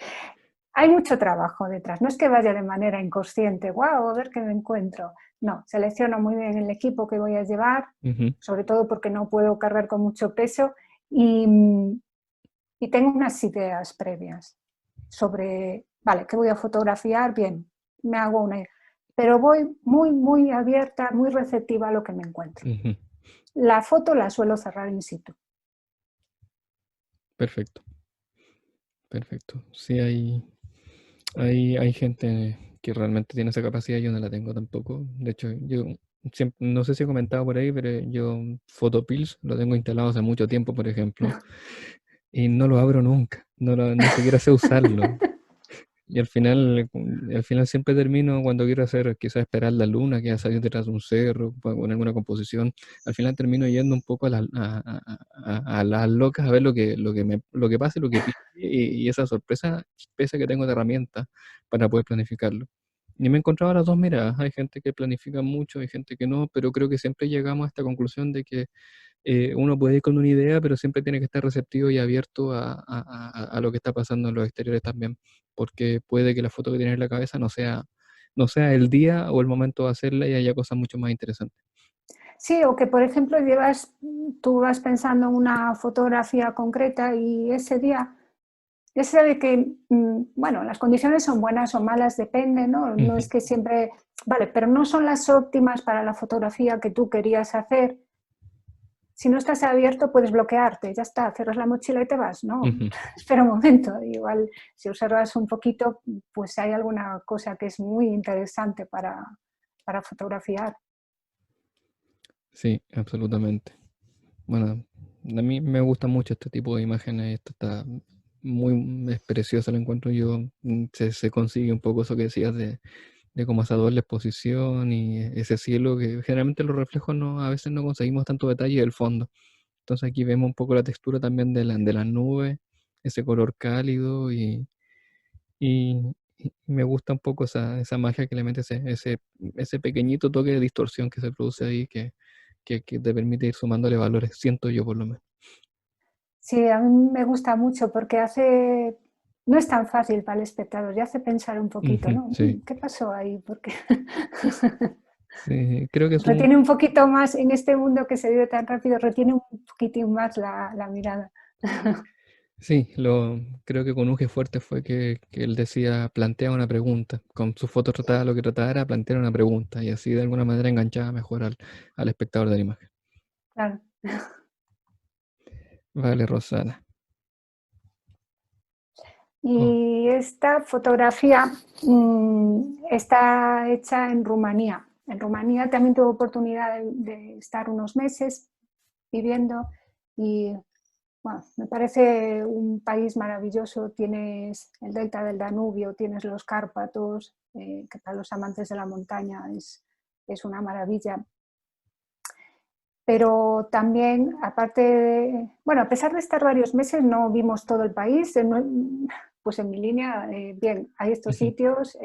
Hay mucho trabajo detrás, no es que vaya de manera inconsciente, wow, a ver qué me encuentro. No, selecciono muy bien el equipo que voy a llevar, Ujú, sobre todo porque no puedo cargar con mucho peso y, y tengo unas ideas previas sobre, vale, ¿qué voy a fotografiar? Bien, me hago una idea. Pero voy muy, muy abierta, muy receptiva a lo que me encuentro. ujú. La foto la suelo cerrar in situ. Perfecto, perfecto. Sí, hay gente que realmente tiene esa capacidad, yo no la tengo tampoco. De hecho, yo no sé si he comentado por ahí, pero yo Photopills lo tengo instalado hace mucho tiempo, por ejemplo, y no lo abro nunca, ni siquiera sé usarlo. Y al final siempre termino cuando quiero hacer, quizás esperar la luna que va a salir detrás de un cerro, con alguna composición. Al final termino yendo un poco a las locas a ver lo que pasa y lo que pide. Y esa sorpresa, pese a que tengo de herramientas para poder planificarlo. Y me he encontrado a las dos miradas. Hay gente que planifica mucho, hay gente que no, pero creo que siempre llegamos a esta conclusión de que uno puede ir con una idea, pero siempre tiene que estar receptivo y abierto a lo que está pasando en los exteriores también, porque puede que la foto que tienes en la cabeza no sea el día o el momento de hacerla y haya cosas mucho más interesantes. Sí, o que por ejemplo tú vas pensando en una fotografía concreta y ese día, ya se sabe que, bueno, las condiciones son buenas o malas, depende, ¿no? No Ujú, es que siempre, vale, pero no son las óptimas para la fotografía que tú querías hacer. Si no estás abierto, puedes bloquearte, ya está, cierras la mochila y te vas. No, ujú. espera un momento. Igual, si observas un poquito, pues hay alguna cosa que es muy interesante para fotografiar. Sí, absolutamente. Bueno, a mí me gusta mucho este tipo de imágenes, esto está es precioso, lo encuentro yo, se consigue un poco eso que decías de cómo hace la exposición y ese cielo que generalmente los reflejos a veces no conseguimos tanto detalle del fondo. Entonces aquí vemos un poco la textura también de las nubes, ese color cálido y me gusta un poco esa magia que le mete ese pequeñito toque de distorsión que se produce ahí que te permite ir sumándole valores, siento yo por lo menos. Sí, a mí me gusta mucho porque no es tan fácil para el espectador, y hace pensar un poquito, Ujú, ¿no? sí, ¿Qué pasó ahí? Porque sí, creo que es retiene un poquito más en este mundo que se vive tan rápido, retiene un poquitín más la mirada. sí, creo que con Uge Fuerte fue que él decía, plantea una pregunta. Con su foto trataba lo que trataba era plantear una pregunta y así de alguna manera enganchaba mejor al espectador de la imagen. Claro. Vale, Rosana. Oh, Y esta fotografía está hecha en Rumanía. En Rumanía también tuve oportunidad de estar unos meses viviendo y bueno, me parece un país maravilloso. Tienes el delta del Danubio, tienes los Cárpatos, que para los amantes de la montaña es una maravilla. Pero también, aparte bueno, a pesar de estar varios meses, no vimos todo el país. pues en mi línea, bien, hay estos sitios.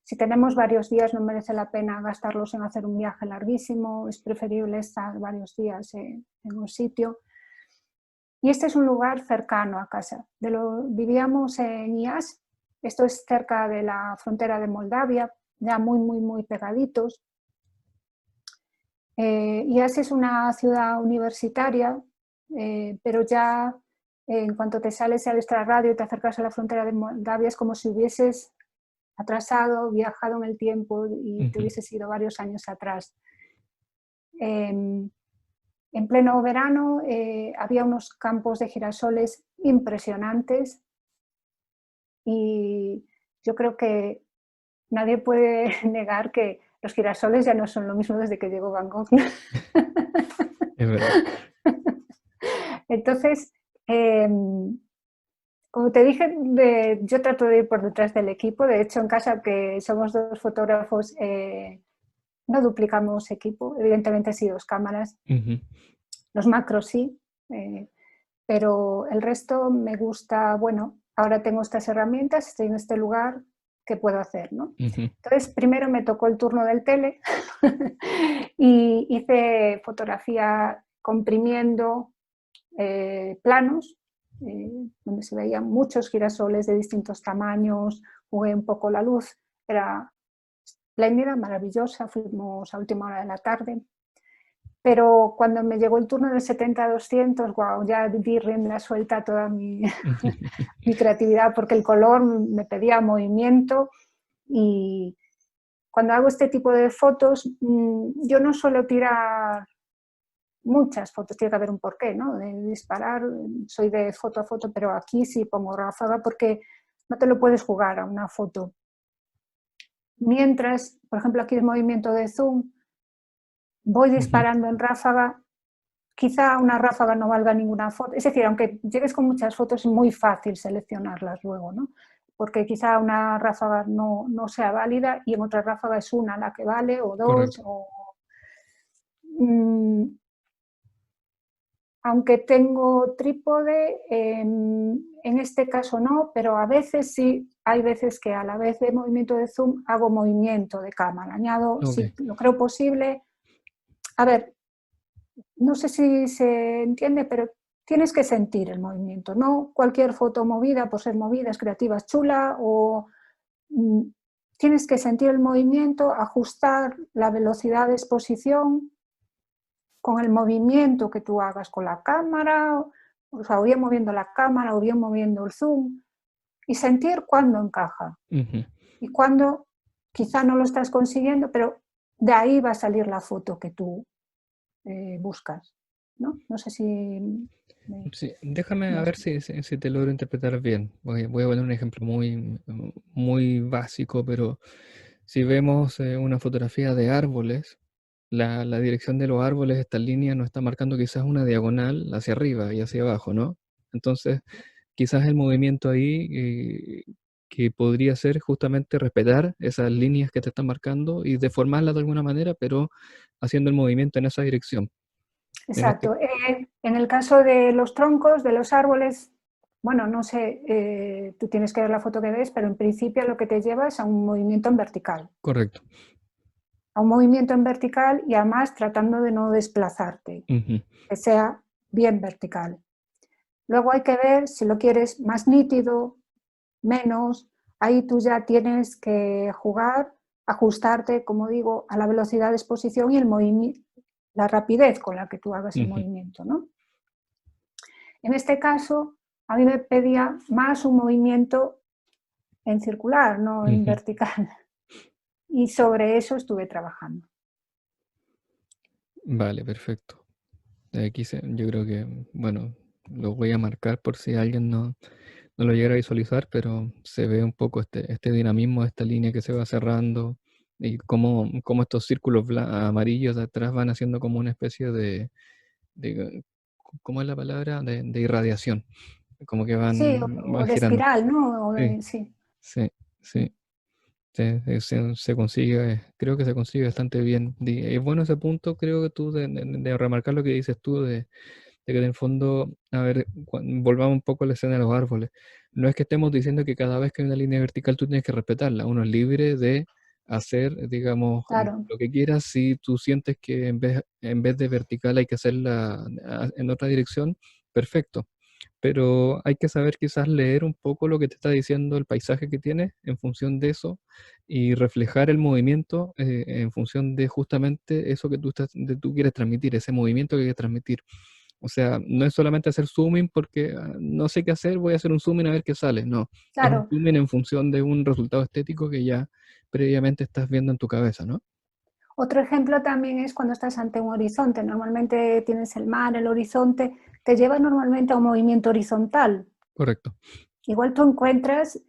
Si tenemos varios días no merece la pena gastarlos en hacer un viaje larguísimo, es preferible estar varios días en un sitio. Y este es un lugar cercano a casa. Vivíamos en Ias, esto es cerca de la frontera de Moldavia, ya muy, muy, muy pegaditos. Ias es una ciudad universitaria, pero ya en cuanto te sales al extrarradio y te acercas a la frontera de Moldavia es como si hubieses atrasado, viajado en el tiempo y te hubieses ido varios años atrás. En pleno verano había unos campos de girasoles impresionantes y yo creo que nadie puede negar que los girasoles ya no son lo mismo desde que llegó Van Gogh. Es verdad. Entonces, como te dije, yo trato de ir por detrás del equipo. De hecho, en casa, que somos dos fotógrafos, no duplicamos equipo. Evidentemente sí, dos cámaras. Los macros sí, pero el resto me gusta, bueno, ahora tengo estas herramientas, estoy en este lugar, ¿qué puedo hacer? ¿No? Entonces, primero me tocó el turno del tele y hice fotografía comprimiendo planos, donde se veían muchos girasoles de distintos tamaños, jugué un poco la luz, era espléndida, maravillosa, fuimos a última hora de la tarde. Pero cuando me llegó el turno del 70-200, wow, ya di rienda suelta a toda mi creatividad, porque el color me pedía movimiento. Y cuando hago este tipo de fotos, yo no suelo tirar muchas fotos, tiene que haber un porqué, ¿no? De disparar, soy de foto a foto, pero aquí sí pongo ráfaga porque no te lo puedes jugar a una foto. Mientras, por ejemplo, aquí el movimiento de zoom, voy disparando en ráfaga, quizá una ráfaga no valga ninguna foto, es decir, aunque llegues con muchas fotos es muy fácil seleccionarlas luego, ¿no? Porque quizá una ráfaga no sea válida y en otra ráfaga es una la que vale, o dos, aunque tengo trípode, en este caso no, pero a veces sí, hay veces que a la vez de movimiento de zoom hago movimiento de cámara, añado, si lo creo posible. A ver, no sé si se entiende, pero tienes que sentir el movimiento, no cualquier foto movida por ser movida es creativa, es chula, o tienes que sentir el movimiento, ajustar la velocidad de exposición con el movimiento que tú hagas con la cámara, o sea, o bien moviendo la cámara o bien moviendo el zoom, y sentir cuándo encaja y cuándo quizá no lo estás consiguiendo, pero de ahí va a salir la foto que tú buscas, ¿no? No sé si... Sí, déjame a ver si te logro interpretar bien. Voy a poner un ejemplo muy básico, pero si vemos una fotografía de árboles, la dirección de los árboles, esta línea nos está marcando quizás una diagonal hacia arriba y hacia abajo, ¿no? Entonces, quizás el movimiento ahí que podría ser justamente respetar esas líneas que te están marcando y deformarlas de alguna manera, pero haciendo el movimiento en esa dirección. Exacto. En el caso de los troncos, de los árboles, bueno, no sé, tú tienes que ver la foto que ves, pero en principio lo que te lleva es a un movimiento en vertical. Correcto. A un movimiento en vertical y además tratando de no desplazarte, que sea bien vertical. Luego hay que ver si lo quieres más nítido, menos, ahí tú ya tienes que jugar, ajustarte, como digo, a la velocidad de exposición y el movimiento, la rapidez con la que tú hagas el movimiento, ¿no? En este caso, a mí me pedía más un movimiento en circular, no en vertical. Y sobre eso estuve trabajando. Vale, perfecto. Aquí yo creo que, bueno, lo voy a marcar por si alguien no lo llegara a visualizar, pero se ve un poco este dinamismo, esta línea que se va cerrando y cómo estos círculos amarillos de atrás van haciendo como una especie ¿cómo es la palabra? De irradiación, como que Sí, van o de girando. espiral, ¿no? Sí, Sí. sí, sí. Se consigue, creo que se consigue bastante bien. Es bueno ese punto, creo que tú, de remarcar lo que dices tú, de de que en el fondo, a ver, volvamos un poco a la escena de los árboles. No es que estemos diciendo que cada vez que hay una línea vertical tú tienes que respetarla. Uno es libre de hacer, digamos, Claro, lo que quieras. Si tú sientes que en vez de vertical hay que hacerla en otra dirección, perfecto. Pero hay que saber quizás leer un poco lo que te está diciendo el paisaje que tienes en función de eso y reflejar el movimiento en función de justamente eso que tú quieres transmitir, ese movimiento que quieres transmitir. O sea, no es solamente hacer zooming porque no sé qué hacer, voy a hacer un zooming a ver qué sale. No, es un claro. zooming en función de un resultado estético que ya previamente estás viendo en tu cabeza, ¿no? Otro ejemplo también es cuando estás ante un horizonte. Normalmente tienes el mar, el horizonte, te lleva normalmente a un movimiento horizontal. Correcto. Igual tú encuentras,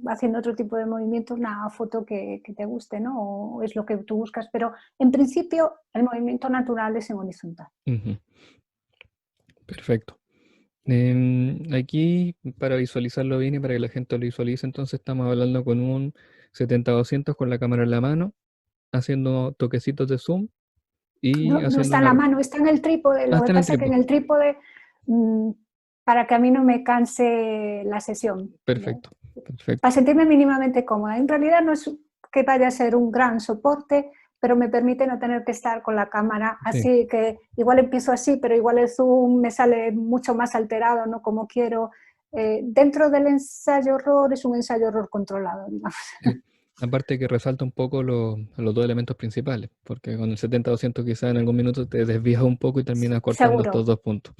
haciendo otro tipo de movimientos, una foto que te guste, ¿no? O es lo que tú buscas, pero en principio el movimiento natural es en horizontal. Ujú. Perfecto. Aquí, para visualizarlo bien y para que la gente lo visualice, entonces estamos hablando con un 70-200 con la cámara en la mano, haciendo toquecitos de zoom y No, no haciendo está en una... la mano, está en el trípode. Ah, Lo que está en el pasa es que en trípode. el trípode, mm, para que a mí no me canse la sesión, ¿no? Perfecto, Para perfecto. sentirme mínimamente cómoda. En realidad no es que vaya a ser un gran soporte, pero me permite no tener que estar con la cámara Sí, así, que igual empiezo así, pero igual el zoom me sale mucho más alterado, no como quiero. Dentro del ensayo-error es un ensayo-error controlado, digamos. sí. Aparte que resalta un poco los dos elementos principales, porque con el 70-200 quizás en algún minuto te desvías un poco y terminas cortando estos Seguro, dos puntos.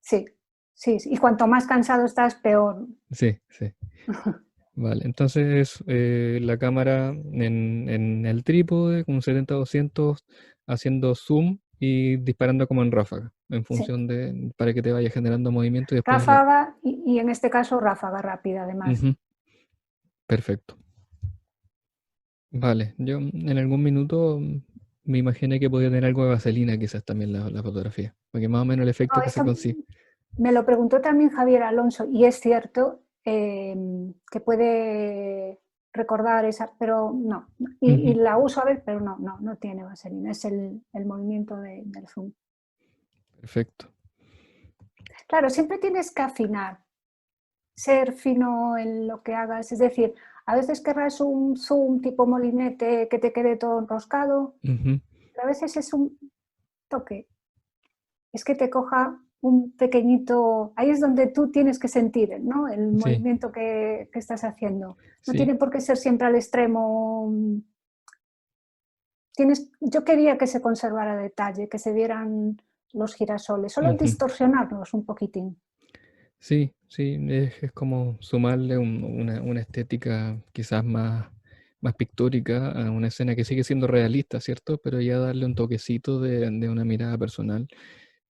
sí, sí. Y cuanto más cansado estás, peor. Sí, sí. Vale, entonces la cámara en el trípode con un 70-200 haciendo zoom y disparando como en ráfaga, en Sí. función de, para que te vaya generando movimiento y después la... Ráfaga y en este caso ráfaga rápida además. Ujú, perfecto. Vale, yo en algún minuto me imaginé que podía tener algo de vaselina quizás también la fotografía, porque más o menos el efecto No, que se eso consigue. me lo preguntó también Javier Alonso y es cierto que puede recordar esa, pero no. Y Ujú, la uso a ver, pero no tiene vaselina, es el movimiento del zoom. perfecto. Claro, siempre tienes que afinar, ser fino en lo que hagas, es decir, a veces querrás un zoom tipo molinete que te quede todo enroscado, Ujú, pero a veces es un toque, es que te coja un pequeñito, ahí es donde tú tienes que sentir, ¿no? El sí, movimiento que estás haciendo. No sí. tiene por qué ser siempre al extremo. Yo quería que se conservara detalle, que se vieran los girasoles, solo Ujú. distorsionarlos un poquitín. Sí, sí, es como sumarle una estética quizás más pictórica a una escena que sigue siendo realista, ¿cierto? Pero ya darle un toquecito de una mirada personal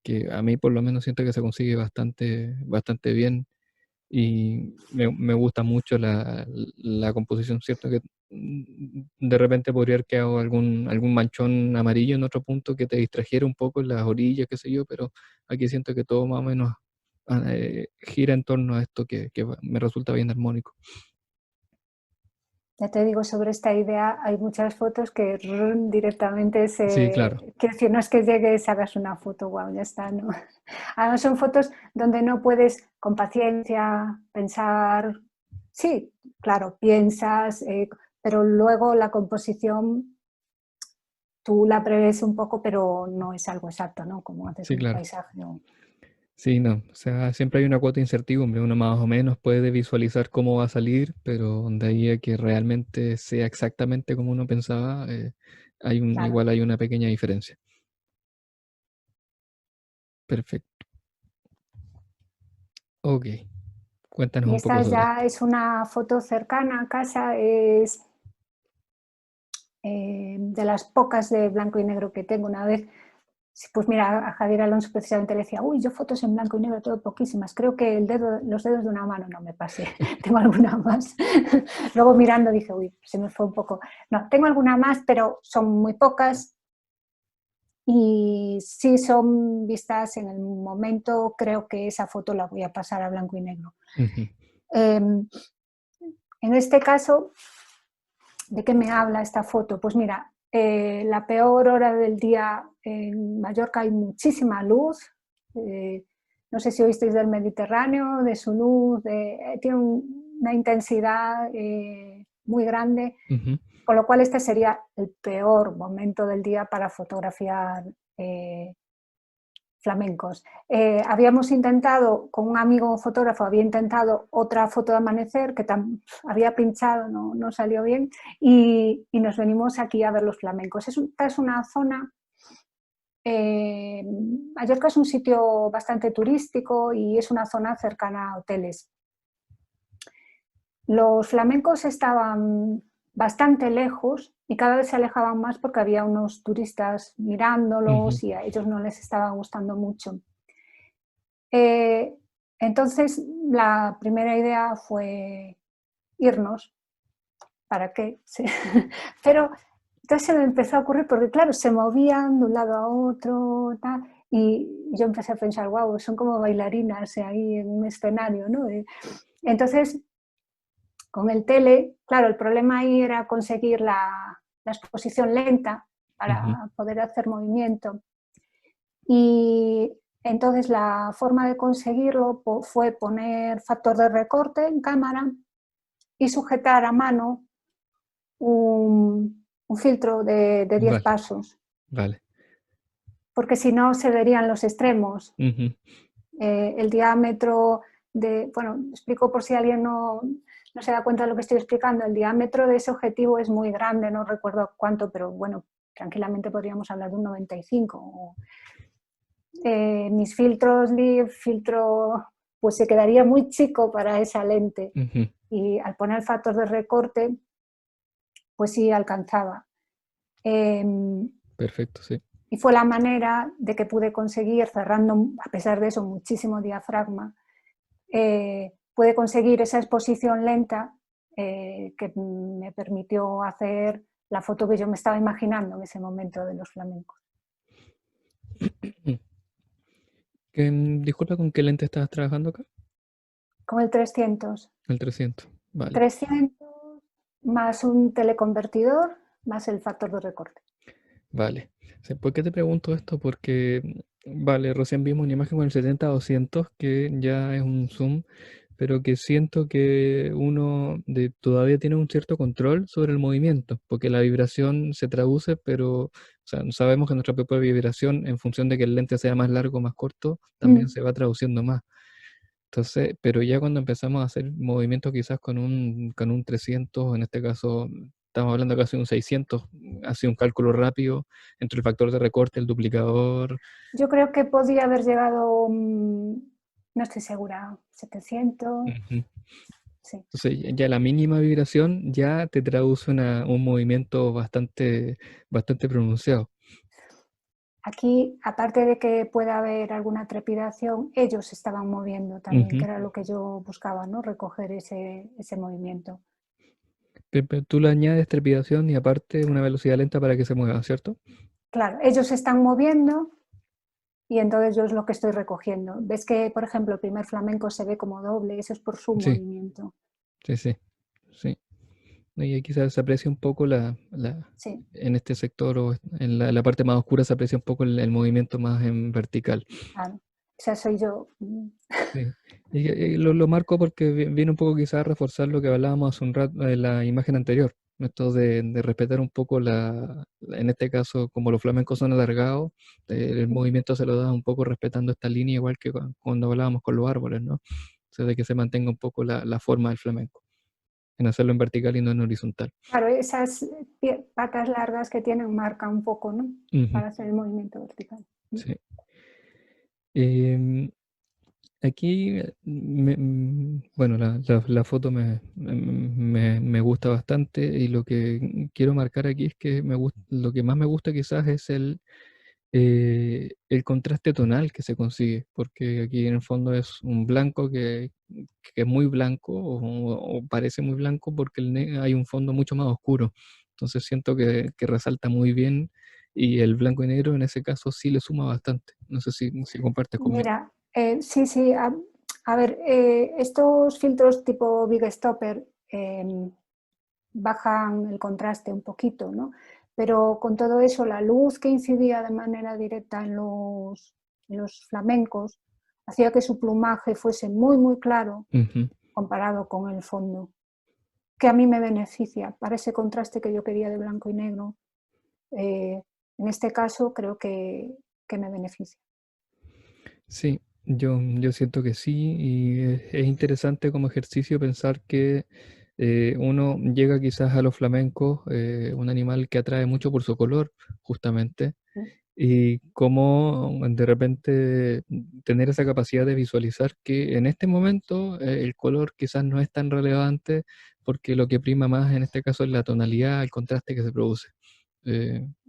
que a mí por lo menos siento que se consigue bastante bien y me gusta mucho la composición, ¿cierto? Que de repente podría haber quedado algún manchón amarillo en otro punto que te distrajera un poco en las orillas, qué sé yo, pero aquí siento que todo más o menos gira en torno a esto que me resulta bien armónico. Ya te digo, sobre esta idea hay muchas fotos que directamente Sí, claro. quiero decir, no es que llegues, hagas una foto, wow, ya está, ¿no? Además son fotos donde no puedes con paciencia pensar, sí, claro, piensas, pero luego la composición tú la prevés un poco, pero no es algo exacto, ¿no? Como haces Sí, un claro. paisaje. Sí, no. O sea, siempre hay una cuota de incertidumbre. Uno más o menos puede visualizar cómo va a salir, pero de ahí a que realmente sea exactamente como uno pensaba, Claro. igual hay una pequeña diferencia. Perfecto. Ok. Cuéntanos Y un poco esta sobre ya esto. es una foto cercana a casa, es de las pocas de blanco y negro que tengo. Una vez, pues mira, a Javier Alonso precisamente le decía, uy, yo fotos en blanco y negro tengo poquísimas, creo que los dedos de una mano no me pasé, tengo alguna más. Luego mirando dije, uy, se me fue un poco. No, tengo alguna más, pero son muy pocas y si son vistas en el momento, creo que esa foto la voy a pasar a blanco y negro. Ujú, Eh, en este caso, ¿de qué me habla esta foto? Pues mira, la peor hora del día en Mallorca hay muchísima luz, no sé si oísteis del Mediterráneo, de su luz, tiene una intensidad muy grande, Ujú. con lo cual este sería el peor momento del día para fotografiar flamencos. Habíamos intentado, con un amigo fotógrafo, había intentado otra foto de amanecer que había pinchado, no salió bien, y nos venimos aquí a ver los flamencos. Esta es una zona, Mallorca es un sitio bastante turístico y es una zona cercana a hoteles. Los flamencos estaban bastante lejos y cada vez se alejaban más porque había unos turistas Ujú. mirándolos y a ellos no les estaba gustando mucho. Entonces, la primera idea fue irnos. ¿Para qué? Sí. Pero entonces se me empezó a ocurrir, porque claro, se movían de un lado a otro, tal, y yo empecé a pensar, wow, son como bailarinas ahí en un escenario, ¿no? Entonces, con el tele, claro, el problema ahí era conseguir la exposición lenta Ujú. para poder hacer movimiento. Y entonces la forma de conseguirlo fue poner factor de recorte en cámara y sujetar a mano un filtro de 10 Vale, pasos, vale. porque si no se verían los extremos. Ujú. El diámetro bueno, explico por si alguien no se da cuenta de lo que estoy explicando, el diámetro de ese objetivo es muy grande, no recuerdo cuánto, pero bueno, tranquilamente podríamos hablar de un 95. Mis filtros filtro, pues se quedaría muy chico para esa lente, Ujú. y al poner el factor de recorte, pues sí alcanzaba. Perfecto, sí. Y fue la manera de que pude conseguir, cerrando, a pesar de eso, muchísimo diafragma, pude conseguir esa exposición lenta que me permitió hacer la foto que yo me estaba imaginando en ese momento de los flamencos. Disculpa, ¿con qué lente estabas trabajando acá? Con el 300. El 300. Vale, 300 más un teleconvertidor más el factor de recorte. vale. Sí, ¿por qué te pregunto esto? Porque, vale, recién vimos una imagen con el 70-200 que ya es un zoom, pero que siento que todavía tiene un cierto control sobre el movimiento, porque la vibración se traduce, pero o sea, sabemos que nuestra propia vibración, en función de que el lente sea más largo o más corto, también Mm. se va traduciendo más. Entonces, pero ya cuando empezamos a hacer movimientos quizás con un 300, en este caso estamos hablando casi de un 600, hace un cálculo rápido entre el factor de recorte, el duplicador. Yo creo que podía haber llegado, no estoy segura, 700, Ujú. sí. Entonces ya la mínima vibración ya te traduce un movimiento bastante pronunciado. Aquí, aparte de que pueda haber alguna trepidación, ellos se estaban moviendo también, que Ujú. era lo que yo buscaba, ¿no? Recoger ese movimiento. Pero tú le añades trepidación y aparte una velocidad lenta para que se mueva, ¿cierto? Claro, ellos se están moviendo y entonces yo es lo que estoy recogiendo. Ves que, por ejemplo, el primer flamenco se ve como doble, eso es por su Sí, movimiento. sí, sí, sí. Y aquí se aprecia un poco Sí, en este sector o en la parte más oscura se aprecia un poco el movimiento más en vertical. claro. O sea, soy yo. Sí. Y lo marco porque viene un poco quizás a reforzar lo que hablábamos hace un rato en la imagen anterior. Esto de respetar un poco en este caso, como los flamencos son alargados, el movimiento se lo da un poco respetando esta línea, igual que cuando hablábamos con los árboles, ¿no? O sea, de que se mantenga un poco la forma del flamenco, en hacerlo en vertical y no en horizontal. Claro, esas patas largas que tienen marca un poco, ¿no? Ujú. Para hacer el movimiento vertical. Sí. Em, Aquí, bueno, la foto me gusta bastante y lo que quiero marcar aquí es que lo que más me gusta quizás es el contraste tonal que se consigue, porque aquí en el fondo es un blanco que es muy blanco o parece muy blanco porque hay un fondo mucho más oscuro. Entonces siento que resalta muy bien y el blanco y negro en ese caso sí le suma bastante. No sé si compartes conmigo. Mira, sí, sí. A ver, estos filtros tipo Big Stopper bajan el contraste un poquito, ¿no? Pero con todo eso, la luz que incidía de manera directa en los flamencos, hacía que su plumaje fuese muy, muy claro Ujú. comparado con el fondo, que a mí me beneficia para ese contraste que yo quería de blanco y negro. Eh, en este caso creo que me beneficia. Sí, yo siento que sí, y es interesante como ejercicio pensar que uno llega quizás a los flamencos, un animal que atrae mucho por su color, justamente, y cómo de repente tener esa capacidad de visualizar que en este momento el color quizás no es tan relevante porque lo que prima más en este caso es la tonalidad, el contraste que se produce.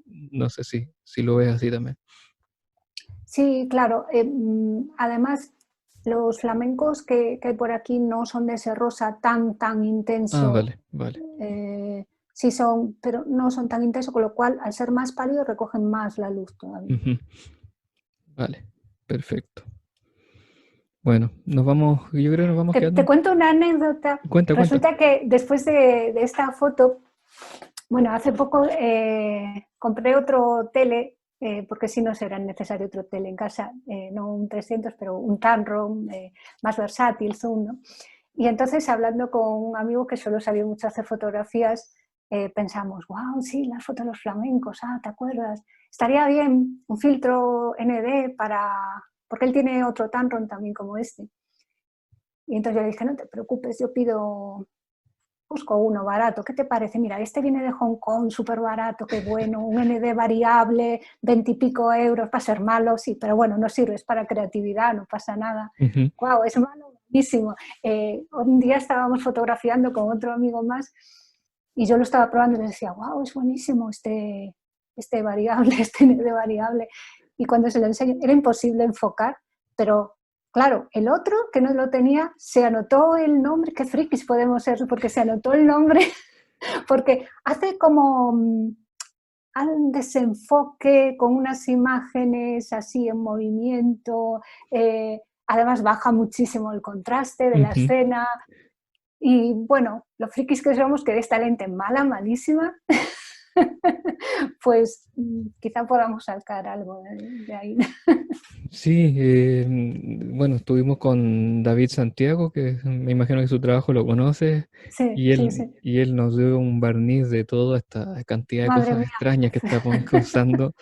No sé si lo ves así también. Sí, claro. Además, los flamencos que hay por aquí no son de ese rosa tan, tan Ah, intenso. vale, vale. Sí son, pero no son tan intensos, con lo cual, al ser más pálidos, recogen más la luz todavía. Ujú. Vale, perfecto. Bueno, nos vamos, yo creo que nos vamos Te quedando. cuento una anécdota. Cuenta, cuenta. Resulta que después de esta foto, bueno, hace poco compré otro tele, porque si no será necesario otro tele en casa, no un 300, pero un Tamron más versátil, Zoom, ¿no? Y entonces, hablando con un amigo que solo sabía mucho hacer fotografías, pensamos, wow, sí, las fotos de los flamencos, ¿te acuerdas? Estaría bien un filtro ND porque él tiene otro Tamron también como este. Y entonces yo le dije, no te preocupes, busco uno barato, ¿qué te parece? Mira, este viene de Hong Kong, súper barato, qué bueno, un ND variable, 20 y pico euros, va a ser malo, sí, pero bueno, no sirve, es para creatividad, no pasa nada. Ujú. Wow, es malo, buenísimo. Un día estábamos fotografiando con otro amigo más y yo lo estaba probando y le decía, wow, es buenísimo este variable, este ND variable. Y cuando se lo enseño, era imposible enfocar, pero claro, el otro que no lo tenía, se anotó el nombre, qué frikis podemos ser, porque se anotó el nombre, porque hace como un desenfoque con unas imágenes así en movimiento, además baja muchísimo el contraste de la Ujú. escena, y bueno, los frikis que somos, que de esta lente mala, malísima, pues quizá podamos sacar algo de ahí. Sí, bueno, estuvimos con David Santiago, que me imagino que su trabajo lo conoces, Sí, sí, sí. y él nos dio un barniz de toda esta cantidad de Madre cosas mía. extrañas que estamos usando,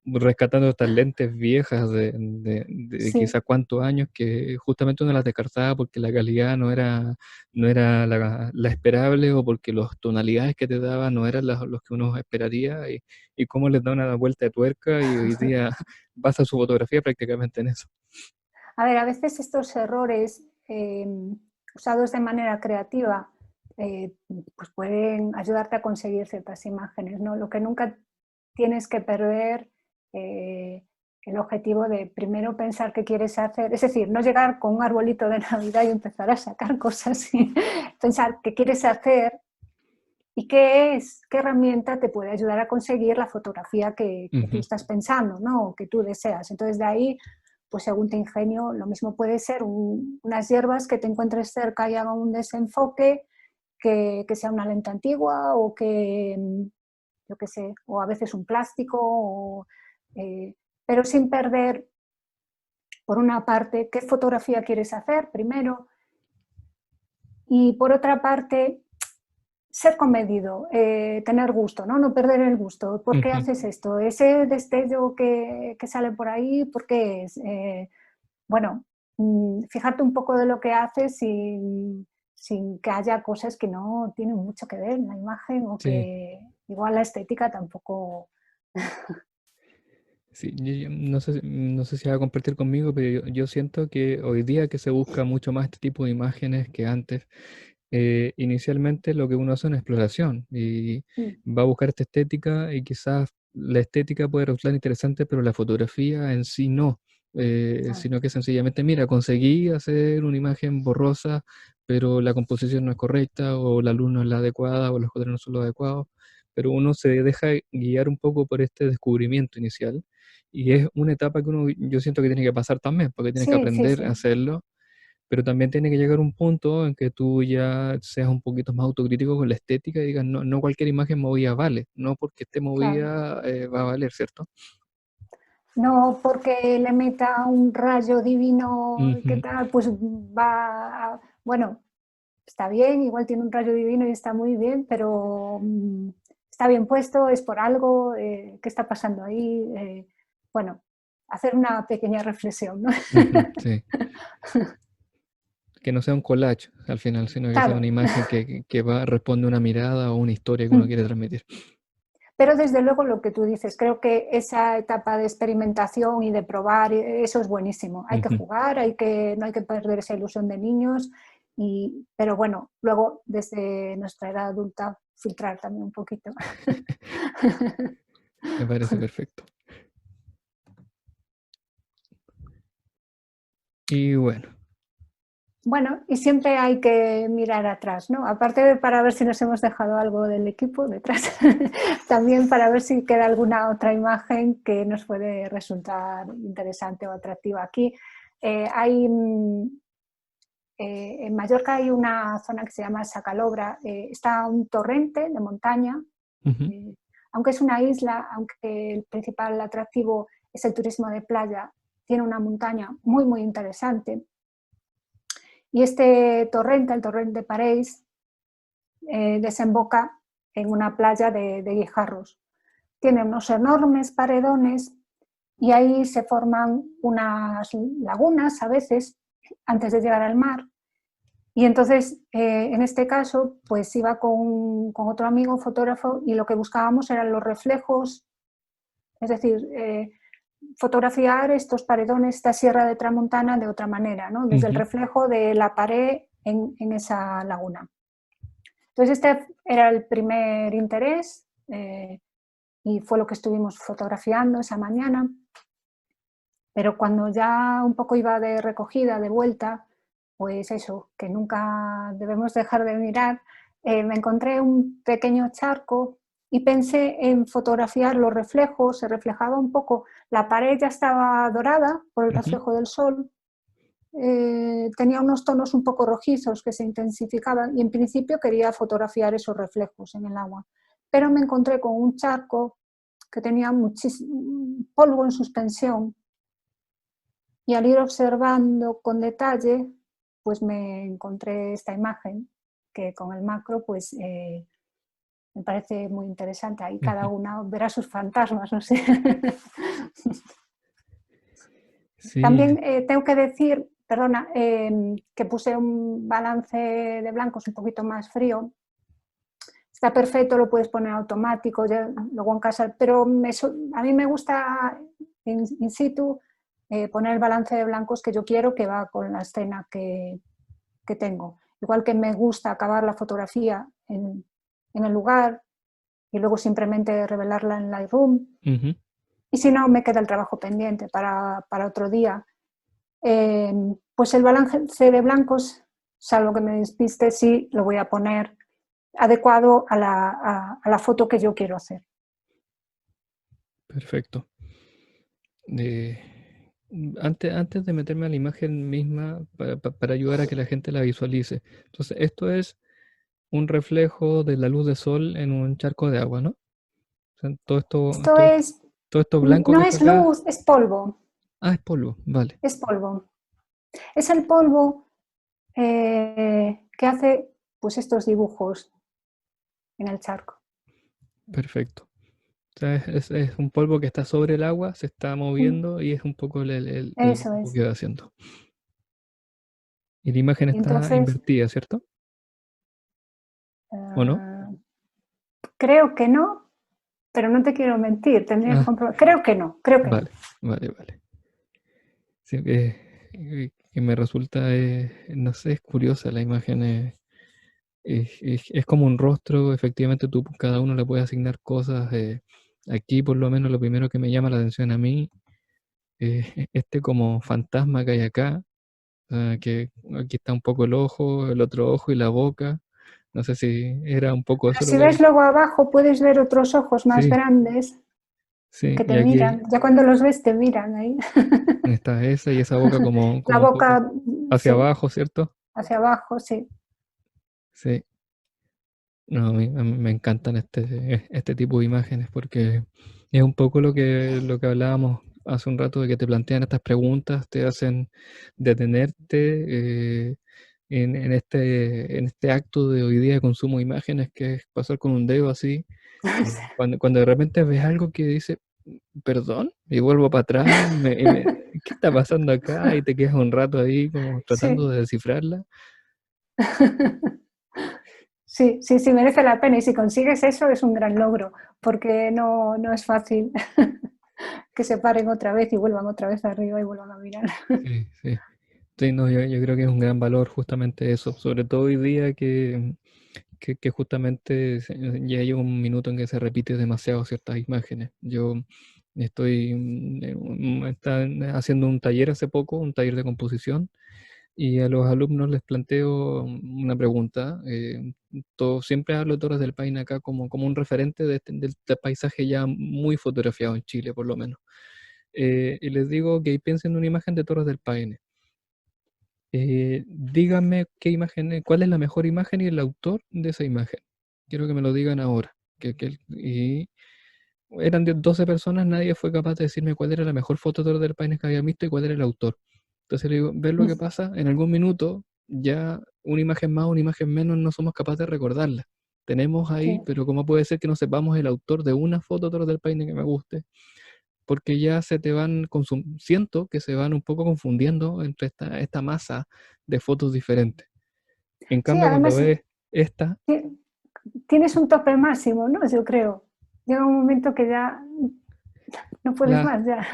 rescatando estas lentes viejas de Sí. quizá cuántos años que justamente uno las descartaba porque la calidad no era la esperable o porque las tonalidades que te daba no eran los que uno esperaría y cómo les da una vuelta de tuerca y hoy día basa su fotografía prácticamente en eso. A ver, a veces estos errores usados de manera creativa pues pueden ayudarte a conseguir ciertas imágenes, ¿no? Lo que nunca tienes que perder el objetivo de primero pensar qué quieres hacer, es decir, no llegar con un arbolito de Navidad y empezar a sacar cosas, y pensar qué quieres hacer y qué herramienta te puede ayudar a conseguir la fotografía que tú Ujú. estás pensando, ¿no? O que tú deseas. Entonces, de ahí, pues según te ingenio, lo mismo puede ser unas hierbas que te encuentres cerca y hagan un desenfoque, que sea una lente antigua o que, yo qué sé, o a veces un plástico, pero sin perder, por una parte, qué fotografía quieres hacer primero y por otra parte, ser comedido, tener gusto, ¿no? No perder el gusto. ¿Por qué Ujú. haces esto? Ese destello que sale por ahí, ¿por qué es? Bueno, fíjate un poco de lo que haces sin que haya cosas que no tienen mucho que ver en la imagen o Sí, que igual la estética tampoco... sí, yo no sé si va a compartir conmigo, pero yo siento que hoy día que se busca mucho más este tipo de imágenes que antes, inicialmente lo que uno hace es una exploración y Mm, va a buscar esta estética y quizás la estética puede resultar interesante, pero la fotografía en sí no, claro. sino que sencillamente, mira, conseguí hacer una imagen borrosa, pero la composición no es correcta o la luz no es la adecuada o los colores no son los adecuados, pero uno se deja guiar un poco por este descubrimiento inicial y es una etapa que uno, yo siento que tiene que pasar también, porque tienes que Sí, sí, aprender sí, a hacerlo, pero también tiene que llegar un punto en que tú ya seas un poquito más autocrítico con la estética y digas, no, no cualquier imagen movida vale, no porque esté claro. movida va a valer, ¿cierto? No porque le meta un rayo divino, ¿qué Ujú. tal? Pues va, bueno, está bien, igual tiene un rayo divino y está muy bien, pero está bien puesto, es por algo, ¿qué está pasando ahí? Bueno, hacer una pequeña reflexión, ¿no? Ujú, sí. Que no sea un collage al final, sino que sea una Claro, imagen que responde a una mirada o una historia que uno quiere transmitir. pero desde luego lo que tú dices, creo que esa etapa de experimentación y de probar, eso es buenísimo. Hay que Ujú. jugar, no hay que perder esa ilusión de niños, pero bueno, luego desde nuestra edad adulta filtrar también un poquito. Me parece perfecto. Y bueno, Bueno, y siempre hay que mirar atrás, ¿no? Aparte de para ver si nos hemos dejado algo del equipo detrás, también para ver si queda alguna otra imagen que nos puede resultar interesante o atractiva. Aquí hay en Mallorca hay una zona que se llama Sacalobra, está un torrente de montaña, ujú, eh, aunque es una isla, aunque el principal atractivo es el turismo de playa, tiene una montaña muy, muy interesante. Y este torrente, el torrente de París, desemboca en una playa de guijarros. Tiene unos enormes paredones y ahí se forman unas lagunas a veces antes de llegar al mar. Y entonces, en este caso, pues iba con otro amigo, fotógrafo, y lo que buscábamos eran los reflejos, es decir, fotografiar estos paredones, esta sierra de Tramontana de otra manera, ¿no? Desde el ujú. reflejo de la pared en esa laguna. Entonces, este era el primer interés y fue lo que estuvimos fotografiando esa mañana. Pero cuando ya un poco iba de recogida, de vuelta, pues eso, que nunca debemos dejar de mirar, me encontré un pequeño charco y pensé en fotografiar los reflejos, se reflejaba un poco, la pared ya estaba dorada por el Ujú. reflejo del sol, tenía unos tonos un poco rojizos que se intensificaban y en principio quería fotografiar esos reflejos en el agua. Pero me encontré con un charco que tenía muchísimo polvo en suspensión y al ir observando con detalle, pues me encontré esta imagen que con el macro pues me parece muy interesante. Ahí cada Ujú. una verá sus fantasmas, no sé. Sí, También tengo que decir, perdona, que puse un balance de blancos un poquito más frío. Está perfecto, lo puedes poner automático, ya, luego en casa, pero a mí me gusta in situ poner el balance de blancos que yo quiero que va con la escena que tengo. Igual que me gusta acabar la fotografía en el lugar y luego simplemente revelarla en Lightroom. ujú, Y si no, me queda el trabajo pendiente para otro día. Pues el balance de blancos, salvo que me despiste, sí lo voy a poner adecuado a la foto que yo quiero hacer. perfecto. De- antes de meterme a la imagen misma, para ayudar a que la gente la visualice. Entonces, esto es un reflejo de la luz de sol en un charco de agua, ¿no? O sea, Esto es, todo esto blanco no que está es acá, luz, es polvo, ah, es polvo, vale, es polvo. Es el polvo que hace pues estos dibujos en el charco. perfecto. O sea, es un polvo que está sobre el agua, se está moviendo y es un poco el Eso dibujo es. que va haciendo. Y la imagen Y está entonces, invertida, ¿cierto? ¿O no? creo que no, pero no te quiero mentir, tendría que Ah, comprobar. Creo que no, creo que no. vale, vale, vale. Sí, que me resulta, no sé, es curiosa la imagen. Es como un rostro, efectivamente tú cada uno le puede asignar cosas. Aquí por lo menos lo primero que me llama la atención a mí es este como fantasma que hay acá, que aquí está un poco el ojo, el otro ojo y la boca. No sé si era un poco Pero eso lo si que... ves luego abajo, puedes ver otros ojos más Sí, grandes sí, que y te aquí miran. Ya cuando los ves, te miran ahí. está esa y esa boca como, La como un poco boca, hacia sí, abajo, ¿cierto? hacia abajo, sí. Sí. No, a mí me encantan este tipo de imágenes porque es un poco lo que hablábamos hace un rato de que te plantean estas preguntas, te hacen detenerte en este acto de hoy día de consumo de imágenes, que es pasar con un dedo así, cuando de repente ves algo que dice, perdón, y vuelvo para atrás, ¿qué está pasando acá? Y te quedas un rato ahí como tratando Sí. de descifrarla. Sí, sí, sí, merece la pena y si consigues eso es un gran logro, porque no es fácil que se paren otra vez y vuelvan otra vez arriba y vuelvan a mirar. Sí, sí. Sí, no, yo creo que es un gran valor justamente eso, sobre todo hoy día que justamente ya hay un minuto en que se repite demasiado ciertas imágenes. Yo estoy haciendo un taller hace poco, un taller de composición, y a los alumnos les planteo una pregunta. Siempre hablo de Torres del Paine acá como un referente del paisaje ya muy fotografiado en Chile, por lo menos. Y les digo que piensen en una imagen de Torres del Paine. Díganme qué imagen, cuál es la mejor imagen y el autor de esa imagen. Quiero que me lo digan ahora. Y eran 12 personas, nadie fue capaz de decirme cuál era la mejor foto de Torres del Paine que había visto y cuál era el autor. Entonces le digo, ¿ves lo que pasa? En algún minuto ya una imagen más, una imagen menos, no somos capaces de recordarla. Tenemos ahí, Sí, pero ¿cómo puede ser que no sepamos el autor de una foto de Torres del Paine que me guste? Porque ya se te van, siento que se van un poco confundiendo entre esta masa de fotos diferentes. En sí, cambio, cuando además ves esta, tienes un tope máximo, ¿no? Yo creo. Llega un momento que ya no puedes las más, ya.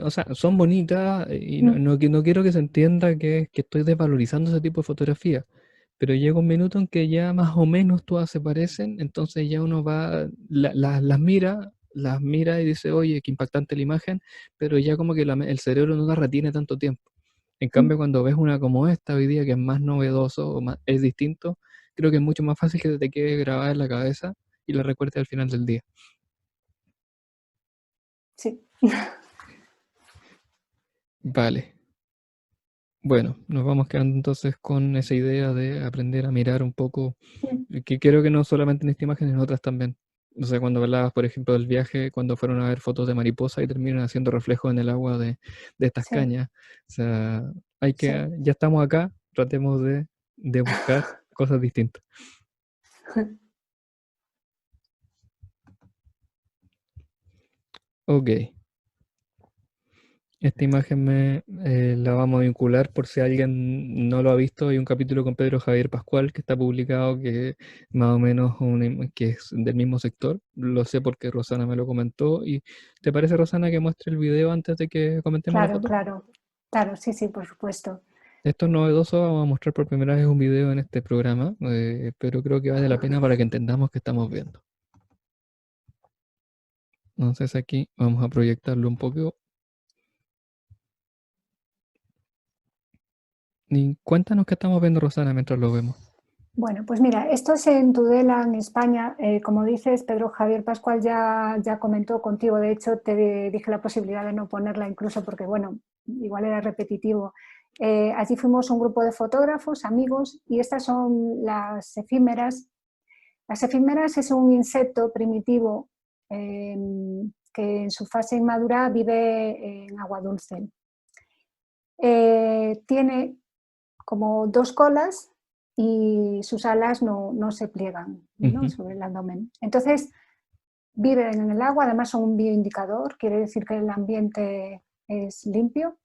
o sea, son bonitas y Mm, no quiero que se entienda que estoy desvalorizando ese tipo de fotografía, pero llega un minuto en que ya más o menos todas se parecen, entonces ya uno va, las mira y dice, oye, qué impactante la imagen, pero ya como que el cerebro no la retiene tanto tiempo. En mm. cambio, cuando ves una como esta hoy día, que es más novedoso, es distinto, creo que es mucho más fácil que te quede grabada en la cabeza y la recuerdes al final del día. Sí. Vale. Bueno, nos vamos quedando entonces con esa idea de aprender a mirar un poco, que creo que no solamente en esta imagen, en otras también. O sea, cuando hablabas, por ejemplo, del viaje, cuando fueron a ver fotos de mariposa y terminan haciendo reflejos en el agua de estas Sí, cañas. O sea, sí. ya estamos acá, tratemos de buscar cosas distintas. Ok. Esta imagen la vamos a vincular por si alguien no lo ha visto. Hay un capítulo con Pedro Javier Pascual que está publicado que más o menos que es del mismo sector. Lo sé porque Rosana me lo comentó. ¿Y te parece, Rosana, que muestre el video antes de que comentemos la Claro, foto? claro. Claro, sí, sí, por supuesto. Esto es novedoso, vamos a mostrar por primera vez un video en este programa, pero creo que vale la pena para que entendamos qué estamos viendo. Entonces aquí vamos a proyectarlo un poco. Y cuéntanos qué estamos viendo, Rosana, mientras lo vemos. Bueno, pues mira, esto es en Tudela, en España. Como dices, Pedro Javier Pascual ya comentó contigo. De hecho, te dije la posibilidad de no ponerla incluso porque, bueno, igual era repetitivo. Allí fuimos un grupo de fotógrafos, amigos, y estas son las efímeras. Las efímeras es un insecto primitivo que en su fase inmadura vive en agua dulce. Tiene como dos colas y sus alas no se pliegan, ¿no? Ujú, Sobre el abdomen. Entonces, viven en el agua, además son un bioindicador, quiere decir que el ambiente es limpio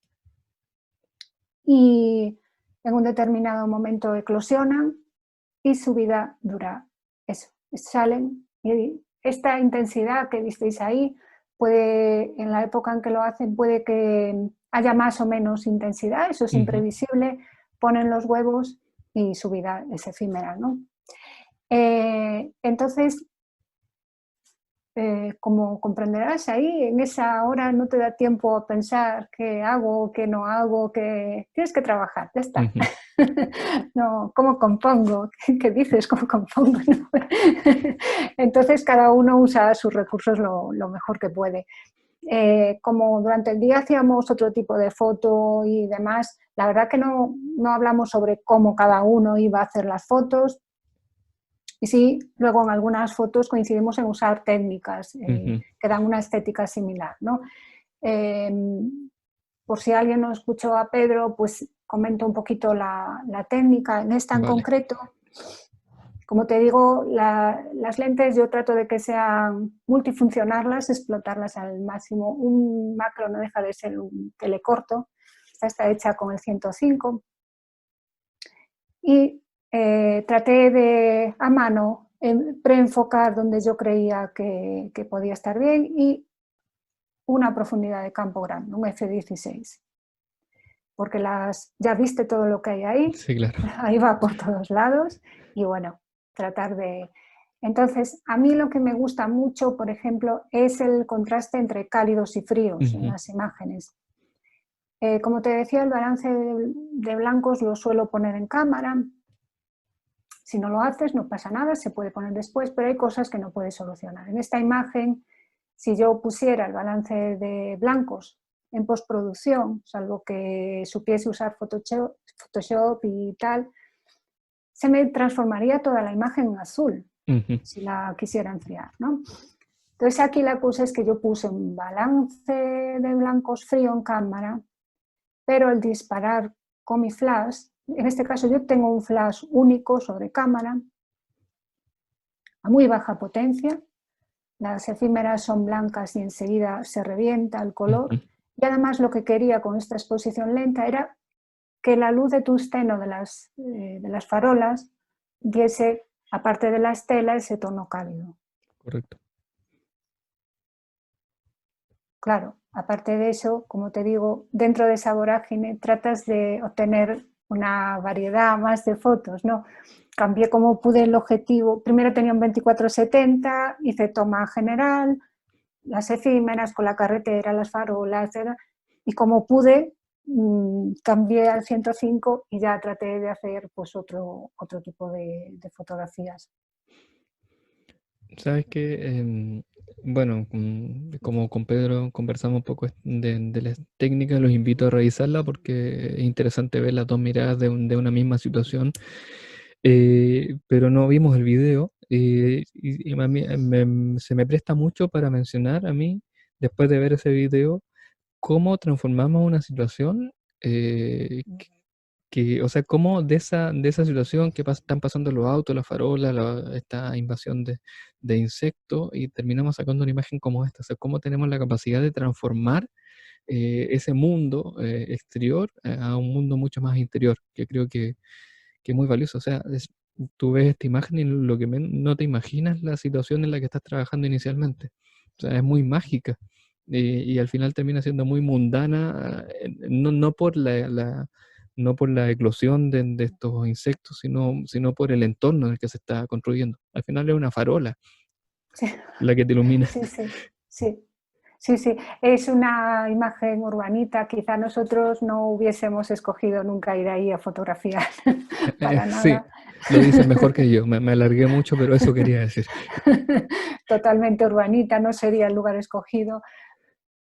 y en un determinado momento eclosionan y su vida dura eso. Salen y esta intensidad que visteis ahí puede, en la época en que lo hacen, puede que haya más o menos intensidad, eso es ujú. imprevisible, ponen los huevos y su vida es efímera, ¿no? Entonces, como comprenderás, ahí en esa hora no te da tiempo a pensar qué hago, qué no hago, que tienes que trabajar, ya está. Ujú. No, ¿cómo compongo? ¿Qué dices? ¿Cómo compongo? No. Entonces cada uno usa sus recursos lo mejor que puede. Como durante el día hacíamos otro tipo de foto y demás, la verdad que no hablamos sobre cómo cada uno iba a hacer las fotos, y sí, luego en algunas fotos coincidimos en usar técnicas Ujú. que dan una estética similar, ¿no? Por si alguien no escuchó a Pedro, pues comento un poquito la técnica. En esta en Vale. concreto, como te digo, las lentes yo trato de que sean multifuncionarlas, explotarlas al máximo. Un macro no deja de ser un telecorto. Esta está hecha con el 105. Y traté de, a mano, preenfocar donde yo creía que podía estar bien y una profundidad de campo grande, un F16. Porque ya viste todo lo que hay ahí, Sí, claro. ahí va por todos lados y bueno, tratar de... Entonces, a mí lo que me gusta mucho, por ejemplo, es el contraste entre cálidos y fríos en las imágenes. Como te decía, el balance de blancos lo suelo poner en cámara. Si no lo haces, no pasa nada, se puede poner después, pero hay cosas que no puedes solucionar. En esta imagen, si yo pusiera el balance de blancos en postproducción, salvo que supiese usar Photoshop y tal, se me transformaría toda la imagen en azul, si la quisiera enfriar, ¿no? Entonces aquí la cosa es que yo puse un balance de blancos frío en cámara, pero al disparar con mi flash, en este caso yo tengo un flash único sobre cámara, a muy baja potencia, las efímeras son blancas y enseguida se revienta el color, y además lo que quería con esta exposición lenta era que la luz de tungsteno de las farolas diese, aparte de la estela, ese tono cálido. Correcto. Claro, aparte de eso, como te digo, dentro de esa vorágine tratas de obtener una variedad más de fotos, ¿no? Cambié como pude el objetivo. Primero tenía un 24-70, hice toma general, las efímeras con la carretera, las farolas, y como pude, cambié al 105 y ya traté de hacer pues otro tipo de fotografías. Sabes que, bueno, como con Pedro conversamos un poco de las técnicas, los invito a revisarla porque es interesante ver las dos miradas de una misma situación, pero no vimos el video y a mí se me presta mucho para mencionar a mí, después de ver ese video, cómo transformamos una situación o sea, cómo de esa situación que están pasando los autos, las farolas, esta invasión de insectos, y terminamos sacando una imagen como esta. O sea, cómo tenemos la capacidad de transformar ese mundo exterior a un mundo mucho más interior, que creo que es muy valioso. O sea, tú ves esta imagen y lo que no te imaginas la situación en la que estás trabajando inicialmente. O sea, es muy mágica. Y al final termina siendo muy mundana, no por no por la eclosión de estos insectos, sino por el entorno en el que se está construyendo. Al final es una farola Sí, la que te ilumina. sí, sí, sí. Sí, sí, es una imagen urbanita. Quizá nosotros no hubiésemos escogido nunca ir ahí a fotografiar para Sí, nada. lo dices mejor que yo. Me alargué mucho, pero eso quería decir. Totalmente urbanita, no sería el lugar escogido,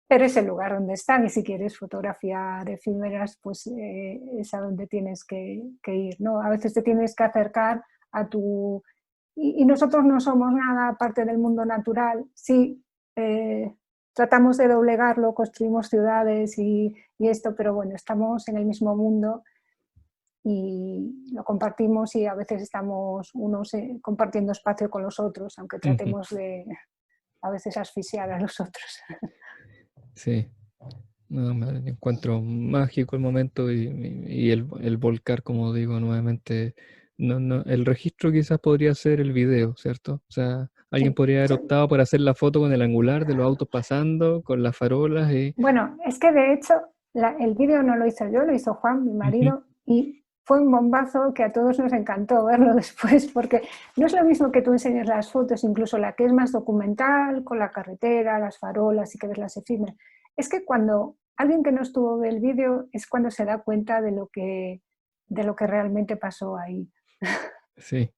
pero es el lugar donde están y si quieres fotografiar efímeras, pues es a donde tienes que ir, ¿no? A veces te tienes que acercar a tu... Y nosotros no somos nada parte del mundo natural, sí, tratamos de doblegarlo, construimos ciudades y esto, pero bueno, estamos en el mismo mundo y lo compartimos y a veces estamos unos compartiendo espacio con los otros, aunque Ujú. tratemos de a veces asfixiar a los otros. Sí. No, me encuentro mágico el momento y el volcar, como digo nuevamente, el registro quizás podría ser el video, ¿cierto? O sea, alguien Sí. podría haber optado por hacer la foto con el angular de los autos pasando, con las farolas y... Bueno, es que de hecho el vídeo no lo hice yo, lo hizo Juan, mi Ujú. marido, y fue un bombazo que a todos nos encantó verlo después, porque no es lo mismo que tú enseñes las fotos, incluso la que es más documental, con la carretera, las farolas y que ves las efímeras. Es que cuando alguien que no estuvo ve el vídeo es cuando se da cuenta de lo que realmente pasó ahí. Sí,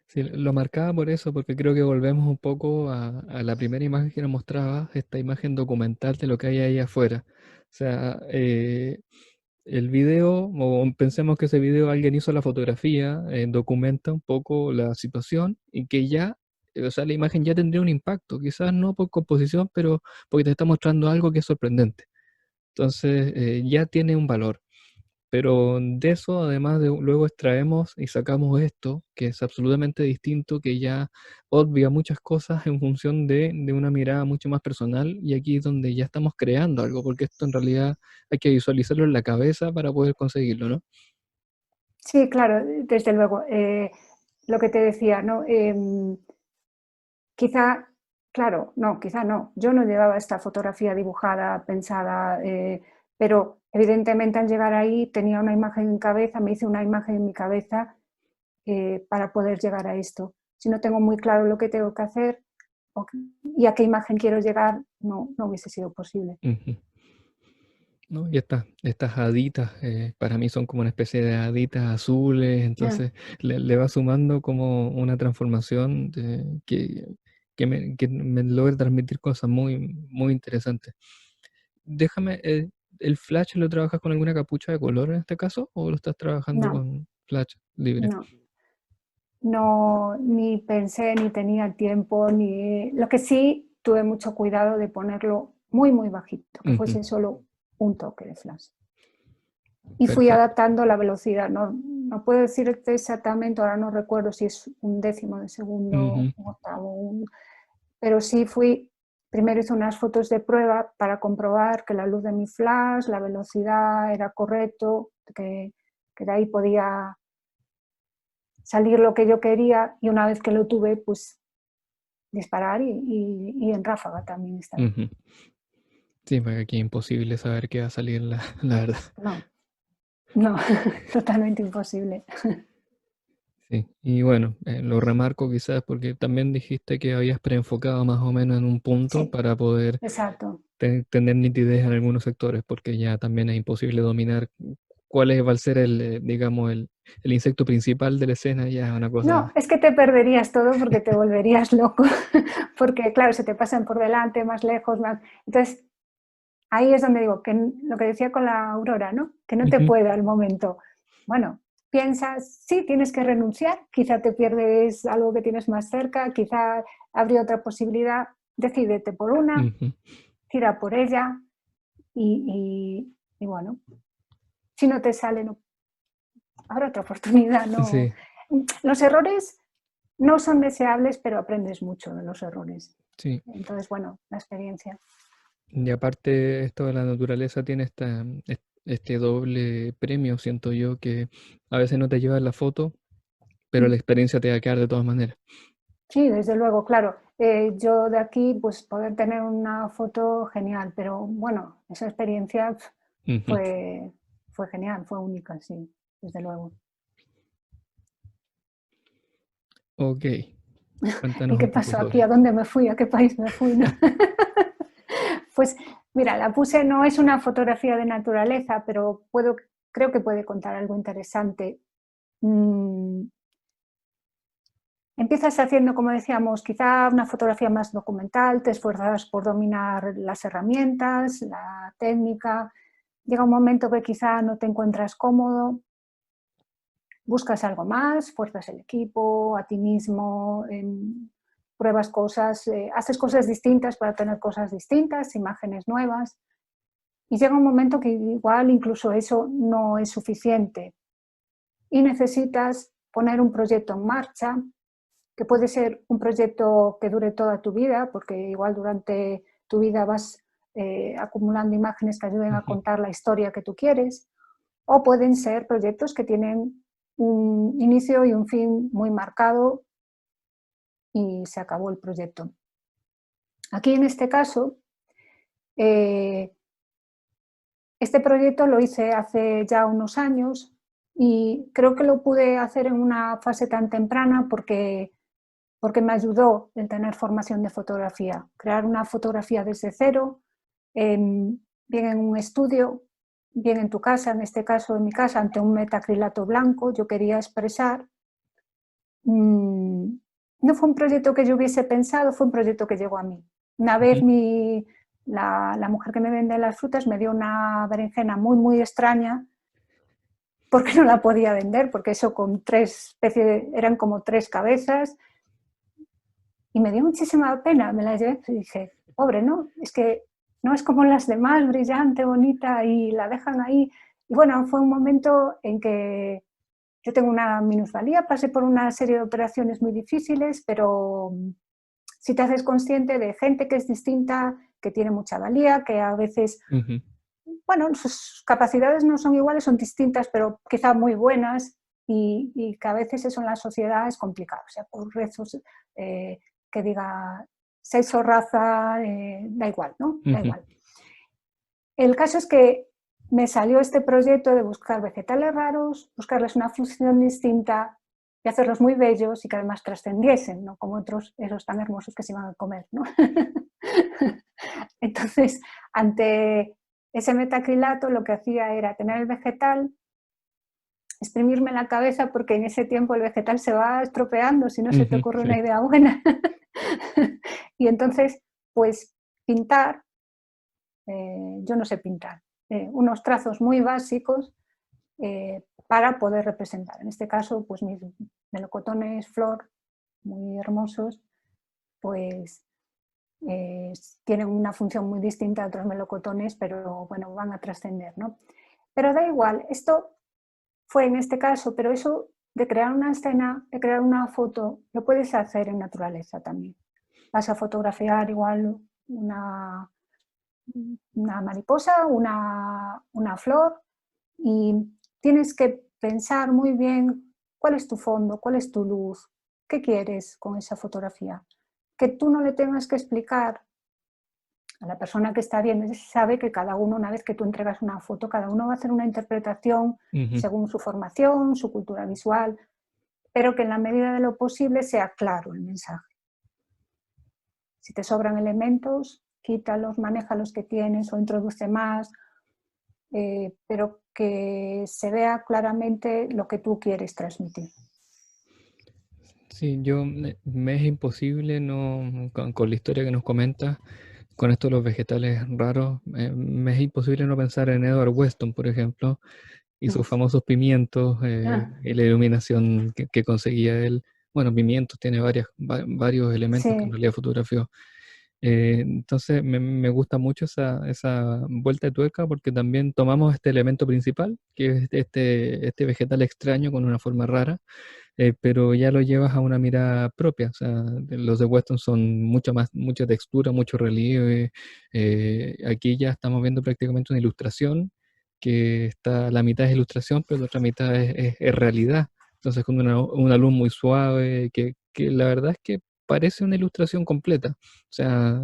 sí, lo marcaba por eso, porque creo que volvemos un poco a la primera imagen que nos mostraba, esta imagen documental de lo que hay ahí afuera. O sea, el video, o pensemos que ese video alguien hizo la fotografía, documenta un poco la situación y que ya o sea, la imagen ya tendría un impacto, quizás no por composición, pero porque te está mostrando algo que es sorprendente. Entonces, ya tiene un valor. Pero de eso, además de luego extraemos y sacamos esto, que es absolutamente distinto, que ya obvia muchas cosas en función de una mirada mucho más personal, y aquí es donde ya estamos creando algo, porque esto en realidad hay que visualizarlo en la cabeza para poder conseguirlo, ¿no? Sí, claro, desde luego. Lo que te decía, ¿no? Quizá, claro, no, quizá no. Yo no llevaba esta fotografía dibujada, pensada, pero evidentemente al llegar ahí tenía una imagen en cabeza, me hice una imagen en mi cabeza para poder llegar a esto. Si no tengo muy claro lo que tengo que hacer y a qué imagen quiero llegar, no hubiese sido posible. Ujú. ¿No? Y estas haditas, para mí son como una especie de haditas azules, Ya. entonces le va sumando como una transformación que me logra transmitir cosas muy, muy interesantes. Déjame, ¿el flash lo trabajas con alguna capucha de color en este caso o lo estás trabajando No, con flash libre? no, no, ni pensé, ni tenía el tiempo, ni... Lo que sí, tuve mucho cuidado de ponerlo muy, muy bajito, que Ujú. fuese solo un toque de flash. Y fui Perfecto. adaptando la velocidad. No puedo decirte exactamente, ahora no recuerdo si es un décimo de segundo, Ujú. un octavo, pero sí fui, primero hice unas fotos de prueba para comprobar que la luz de mi flash, la velocidad era correcto, que de ahí podía salir lo que yo quería, y una vez que lo tuve, pues disparar y en ráfaga también está. Ujú. Sí, porque aquí es imposible saber qué va a salir, la verdad. No, no, totalmente imposible. Sí, y bueno, lo remarco quizás porque también dijiste que habías preenfocado más o menos en un punto Sí, para poder exacto. tener nitidez en algunos sectores, porque ya también es imposible dominar va a ser digamos, el insecto principal de la escena, ya es una No, cosa... es que te perderías todo porque te volverías loco, porque claro, se te pasan por delante, más lejos, más... Entonces, ahí es donde digo, que lo que decía con la aurora, ¿no? Que no te Ujú, puede al momento. Bueno, piensas, sí, tienes que renunciar, quizá te pierdes algo que tienes más cerca, quizá habría otra posibilidad, decídete por una, ujú. tira por ella y bueno, si no te sale, no, habrá otra oportunidad, no. Sí, Los errores no son deseables, pero aprendes mucho de los errores. sí. Entonces, bueno, la experiencia. Y aparte, esto de la naturaleza tiene este doble premio, siento yo, que a veces no te llevas la foto, pero la experiencia te va a quedar de todas maneras. Sí, desde luego, claro. Yo de aquí, pues poder tener una foto genial, pero bueno, esa experiencia Ujú. fue, fue genial, fue única, sí, desde luego. Ok, ¿Y cuéntanos qué un poco pasó aquí? sobre ¿A eso. dónde me fui? ¿A qué país me fui? ¿No? Pues mira, la puse, no es una fotografía de naturaleza, pero creo que puede contar algo interesante. Mm, Empiezas haciendo, como decíamos, quizá una fotografía más documental, te esfuerzas por dominar las herramientas, la técnica, llega un momento que quizá no te encuentras cómodo, buscas algo más, fuerzas el equipo, a ti mismo, pruebas cosas, haces cosas distintas para tener cosas distintas, imágenes nuevas, y llega un momento que igual incluso eso no es suficiente y necesitas poner un proyecto en marcha, que puede ser un proyecto que dure toda tu vida, porque igual durante tu vida vas acumulando imágenes que ayuden a Ujú. contar la historia que tú quieres, o pueden ser proyectos que tienen un inicio y un fin muy marcado y se acabó el proyecto. Aquí en este caso, eh, este proyecto lo hice hace ya unos años y creo que lo pude hacer en una fase tan temprana porque me ayudó el tener formación de fotografía, crear una fotografía desde cero, bien en un estudio, bien en tu casa, en este caso en mi casa, ante un metacrilato blanco, yo quería expresar. No fue un proyecto que yo hubiese pensado, fue un proyecto que llegó a mí. Una vez Ujú. la mujer que me vende las frutas me dio una berenjena muy, muy extraña porque no la podía vender, porque eso con tres especies, eran como tres cabezas, y me dio muchísima pena, me las llevé y dije, pobre, ¿no? Es que no es como las demás, brillante, bonita, y la dejan ahí. Y bueno, fue un momento en que yo tengo una minusvalía, pasé por una serie de operaciones muy difíciles, pero si te haces consciente de gente que es distinta, que tiene mucha valía, que a veces, Ujú. bueno, sus capacidades no son iguales, son distintas, pero quizá muy buenas, y que a veces eso en la sociedad es complicado. O sea, por rezos que diga sexo, raza, da igual, ¿no? Da Ujú. igual. El caso es que me salió este proyecto de buscar vegetales raros, buscarles una función distinta y hacerlos muy bellos y que además trascendiesen, ¿no? Como otros, esos tan hermosos que se iban a comer, ¿no? Entonces, ante ese metacrilato, lo que hacía era tener el vegetal, exprimirme la cabeza, porque en ese tiempo el vegetal se va estropeando si no se te Ujú. ocurre una Sí. idea buena. Y entonces, pues pintar, yo no sé pintar, unos trazos muy básicos para poder representar. En este caso, pues mis melocotones flor, muy hermosos, pues eh, tienen una función muy distinta a otros melocotones, pero bueno, van a trascender, ¿no? Pero da igual, esto fue en este caso, pero eso de crear una escena, de crear una foto, lo puedes hacer en naturaleza también. Vas a fotografiar igual una mariposa, una flor, y tienes que pensar muy bien cuál es tu fondo, cuál es tu luz, qué quieres con esa fotografía. Que tú no le tengas que explicar a la persona que está viendo, sabe que cada uno, una vez que tú entregas una foto, cada uno va a hacer una interpretación Ujú. según su formación, su cultura visual, pero que en la medida de lo posible sea claro el mensaje. Si te sobran elementos, quítalos, maneja los que tienes o introduce más, pero que se vea claramente lo que tú quieres transmitir. Sí, me es imposible no, con la historia que nos comentas, con esto de los vegetales raros, me es imposible no pensar en Edward Weston, por ejemplo, y sus famosos pimientos, y la iluminación que conseguía él. Bueno, pimientos tiene varios elementos que en Sí, realidad fotografió. Entonces me gusta mucho esa vuelta de tuerca porque también tomamos este elemento principal, que es este vegetal extraño con una forma rara, pero ya lo llevas a una mirada propia. O sea, los de Weston son mucha textura, mucho relieve. Aquí ya estamos viendo prácticamente una ilustración, que está, la mitad es ilustración, pero la otra mitad es realidad. Entonces, con una luz muy suave, que la verdad es que parece una ilustración completa. O sea,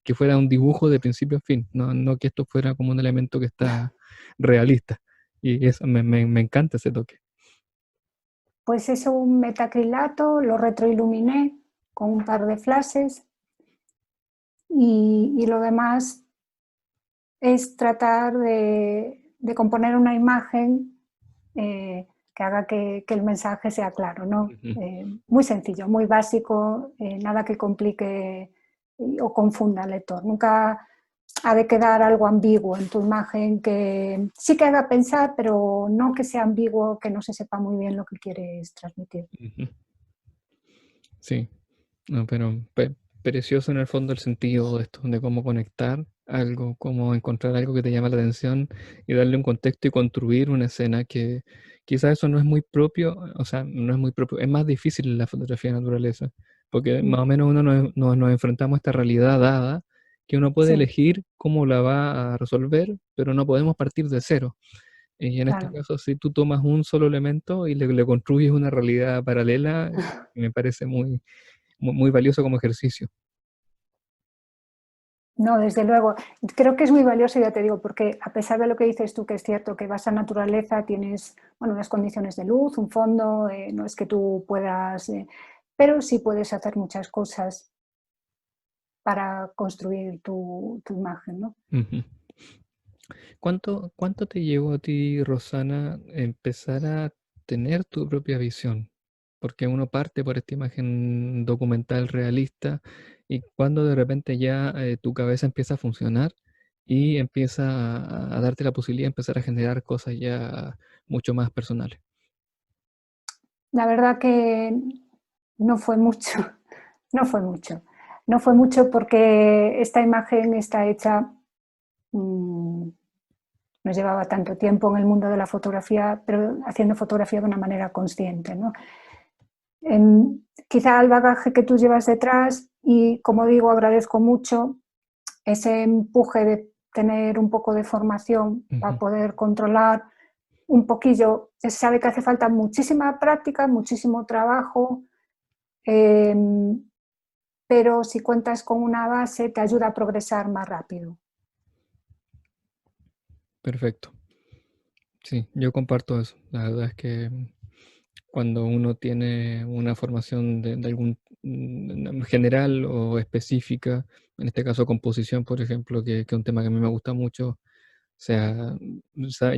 que fuera un dibujo de principio a fin, no que esto fuera como un elemento que está realista. Y eso, me encanta ese toque. pues es un metacrilato, lo retroiluminé con un par de flashes y lo demás es tratar de componer una imagen que haga que el mensaje sea claro, ¿no? Ujú. Muy sencillo, muy básico, nada que complique o confunda al lector. Nunca ha de quedar algo ambiguo en tu imagen, que sí que haga pensar, pero no que sea ambiguo, que no se sepa muy bien lo que quieres transmitir. Ujú. Sí, no, pero precioso en el fondo el sentido de esto, de cómo conectar algo, cómo encontrar algo que te llama la atención y darle un contexto y construir una escena que quizás eso no es muy propio, o sea, no es muy propio, es más difícil en la fotografía de naturaleza, porque más o menos uno nos enfrentamos a esta realidad dada que uno puede Sí, elegir cómo la va a resolver, pero no podemos partir de cero. Y en este claro. caso, si tú tomas un solo elemento y le construyes una realidad paralela, me parece muy valioso como ejercicio. No, desde luego. Creo que es muy valioso, ya te digo, porque a pesar de lo que dices tú, que es cierto que vas a naturaleza, tienes bueno, unas condiciones de luz, un fondo, no es que tú puedas, pero sí puedes hacer muchas cosas para construir tu imagen, ¿no? Ujú. ¿Cuánto te llevó a ti, Rosana, empezar a tener tu propia visión? Porque uno parte por esta imagen documental realista y cuando de repente ya tu cabeza empieza a funcionar y empieza a darte la posibilidad de empezar a generar cosas ya mucho más personales. La verdad que no fue mucho. No fue mucho. No fue mucho porque esta imagen está hecha, no llevaba tanto tiempo en el mundo de la fotografía, pero haciendo fotografía de una manera consciente, ¿no? Quizá el bagaje que tú llevas detrás, y como digo, agradezco mucho ese empuje de tener un poco de formación para poder controlar un poquillo. Se sabe que hace falta muchísima práctica, muchísimo trabajo, pero si cuentas con una base te ayuda a progresar más rápido. Perfecto. Sí, yo comparto eso. La verdad es que cuando uno tiene una formación de algún general o específica, en este caso composición, por ejemplo, que es un tema que a mí me gusta mucho, o sea,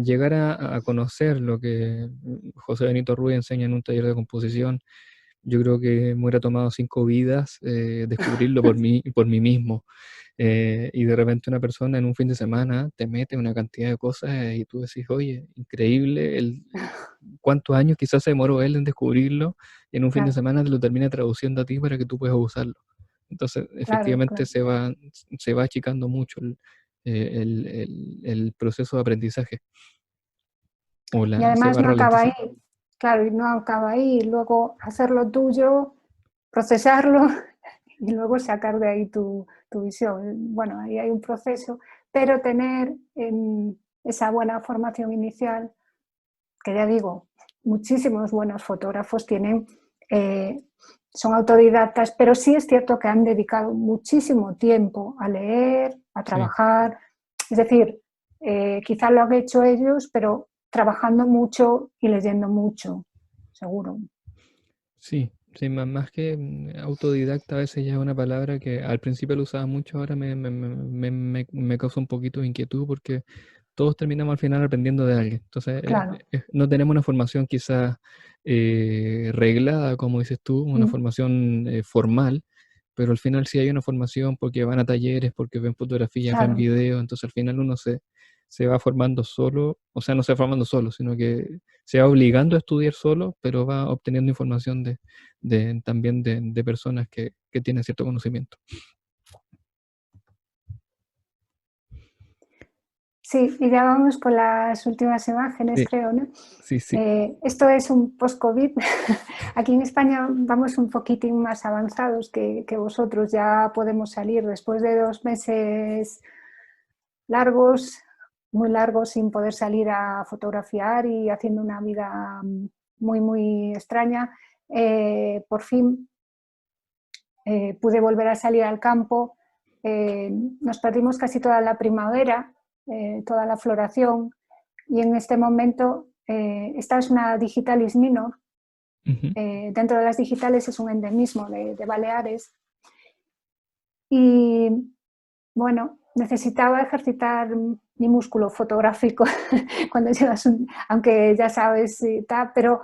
llegar a conocer lo que José Benito Ruiz enseña en un taller de composición, yo creo que me hubiera tomado 5 vidas descubrirlo por mí mismo. Y de repente una persona en un fin de semana te mete una cantidad de cosas y tú decís, oye, increíble, cuántos años quizás se demoró él en descubrirlo y en un fin de Claro, semana te lo termina traduciendo a ti para que tú puedas usarlo. Entonces, claro, efectivamente claro. se va achicando mucho el proceso de aprendizaje Y se además va no acaba ahí, ralentizando. claro, y no acaba ahí, luego hacerlo tuyo, procesarlo y luego sacar de ahí tu visión. Bueno, ahí hay un proceso, pero tener esa buena formación inicial, que ya digo, muchísimos buenos fotógrafos tienen, son autodidactas, pero sí es cierto que han dedicado muchísimo tiempo a leer, a Sí, trabajar, es decir, quizás lo han hecho ellos, pero trabajando mucho y leyendo mucho, seguro. sí, sí, más que autodidacta a veces ya es una palabra que al principio lo usaba mucho, ahora me causa un poquito de inquietud porque todos terminamos al final aprendiendo de alguien. Entonces, Claro, no tenemos una formación quizás reglada, como dices tú, una mm, formación formal, pero al final sí hay una formación porque van a talleres, porque ven fotografías, ven claro. videos, entonces al final uno se va formando solo, o sea, no se va formando solo, sino que se va obligando a estudiar solo, pero va obteniendo información también de personas que tienen cierto conocimiento. Sí, y ya vamos con las últimas imágenes, Sí, creo, ¿no? sí, sí. Esto es un post-COVID. Aquí en España vamos un poquitín más avanzados que vosotros. Ya podemos salir después de 2 meses largos, muy largos, sin poder salir a fotografiar y haciendo una vida muy, muy extraña. Por fin pude volver a salir al campo. Nos perdimos casi toda la primavera, toda la floración, y en este momento esta es una digitalis minor. Ujú. Dentro de las digitales es un endemismo de Baleares y bueno, necesitaba ejercitar mi músculo fotográfico cuando llevas aunque ya sabes, pero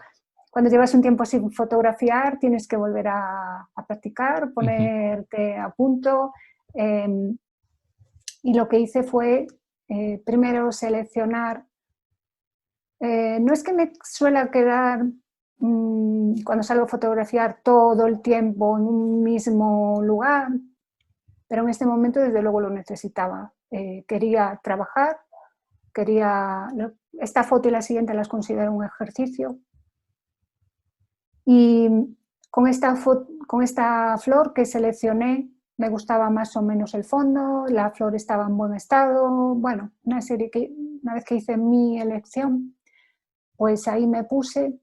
cuando llevas un tiempo sin fotografiar tienes que volver a practicar, Ujú. ponerte a punto. eh, y lo que hice fue primero seleccionar. No es que me suela quedar cuando salgo a fotografiar todo el tiempo en un mismo lugar, pero en este momento desde luego lo necesitaba. Quería trabajar, esta foto y la siguiente las considero un ejercicio. Y con esta flor que seleccioné me gustaba más o menos el fondo, la flor estaba en buen estado, bueno, una vez que hice mi elección, pues ahí me puse.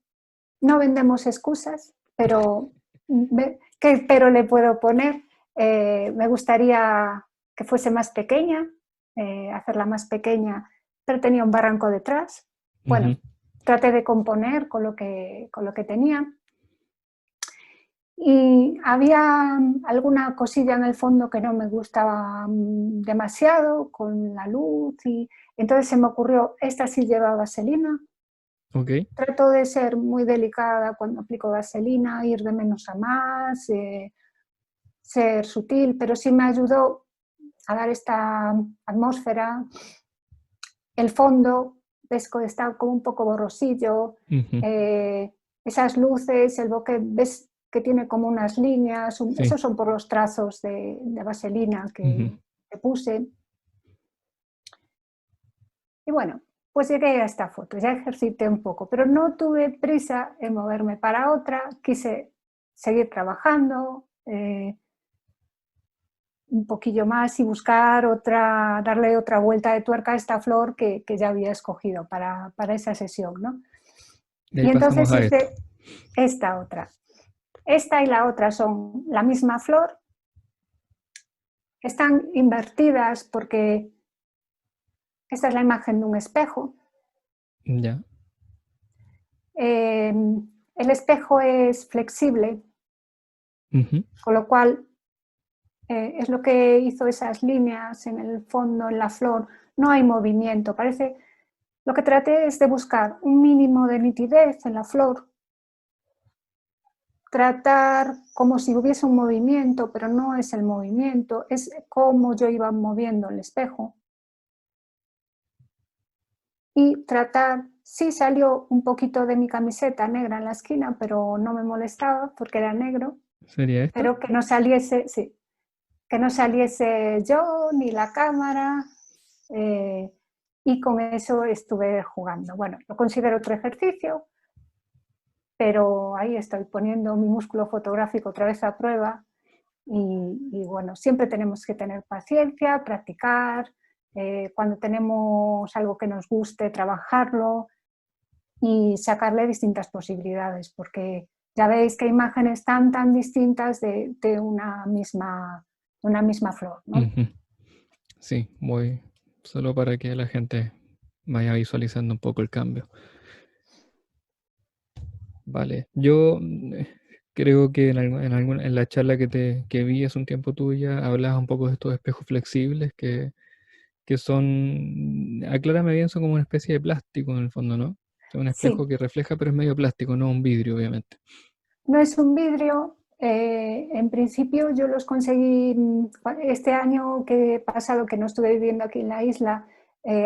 No vendemos excusas, pero ¿qué pero le puedo poner? Me gustaría que fuese más pequeña, hacerla más pequeña, pero tenía un barranco detrás. Bueno, Ujú. traté de componer con lo que tenía. Y había alguna cosilla en el fondo que no me gustaba demasiado, con la luz, y entonces se me ocurrió, esta sí lleva vaselina. Ok. Trato de ser muy delicada cuando aplico vaselina, ir de menos a más, ser sutil, pero sí me ayudó a dar esta atmósfera. El fondo, ves que está como un poco borrosillo, Ujú. esas luces, el bokeh, ves que tiene como unas líneas, Sí. esos son por los trazos de vaselina que puse. Y bueno, pues llegué a esta foto, ya ejercité un poco, pero no tuve prisa en moverme para otra, quise seguir trabajando un poquillo más y buscar otra, darle otra vuelta de tuerca a esta flor que ya había escogido para esa sesión, ¿no? De ahí Y pasamos entonces a esto. hice esta otra. Esta y la otra son la misma flor, están invertidas porque esta es la imagen de un espejo. Ya. El espejo es flexible, con lo cual es lo que hizo esas líneas en el fondo, en la flor. No hay movimiento, parece. Lo que traté es de buscar un mínimo de nitidez en la flor, tratar como si hubiese un movimiento, pero no es el movimiento, es cómo yo iba moviendo el espejo. Y tratar, sí salió un poquito de mi camiseta negra en la esquina, pero no me molestaba porque era negro, ¿Sería esta? pero que no saliese, sí, que no saliese yo ni la cámara, y con eso estuve jugando. Bueno, lo considero otro ejercicio, pero ahí estoy poniendo mi músculo fotográfico otra vez a prueba y bueno, siempre tenemos que tener paciencia, practicar, cuando tenemos algo que nos guste, trabajarlo y sacarle distintas posibilidades, porque ya veis que imágenes tan distintas de una misma flor, ¿no? Sí, voy solo para que la gente vaya visualizando un poco el cambio. Vale, yo creo que en la charla que vi hace un tiempo tuya, hablabas un poco de estos espejos flexibles que son, aclárame bien, son como una especie de plástico en el fondo, ¿no? O sea, un espejo Sí, que refleja, pero es medio plástico, no un vidrio, obviamente. no es un vidrio. En principio yo los conseguí este año que he pasado, que no estuve viviendo aquí en la isla,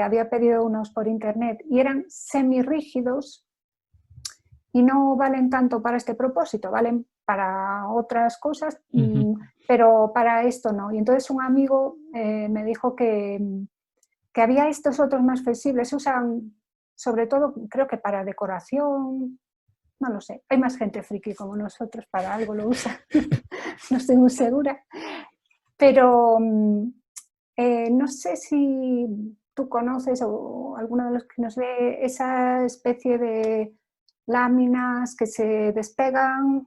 había pedido unos por internet y eran semirrígidos y no valen tanto para este propósito, valen para otras cosas, Ujú, pero para esto no. Y entonces un amigo me dijo que había estos otros más flexibles, se usan sobre todo creo que para decoración, no lo sé, hay más gente friki como nosotros, para algo lo usa, no estoy muy segura, pero no sé si tú conoces o alguno de los que nos ve esa especie de láminas que se despegan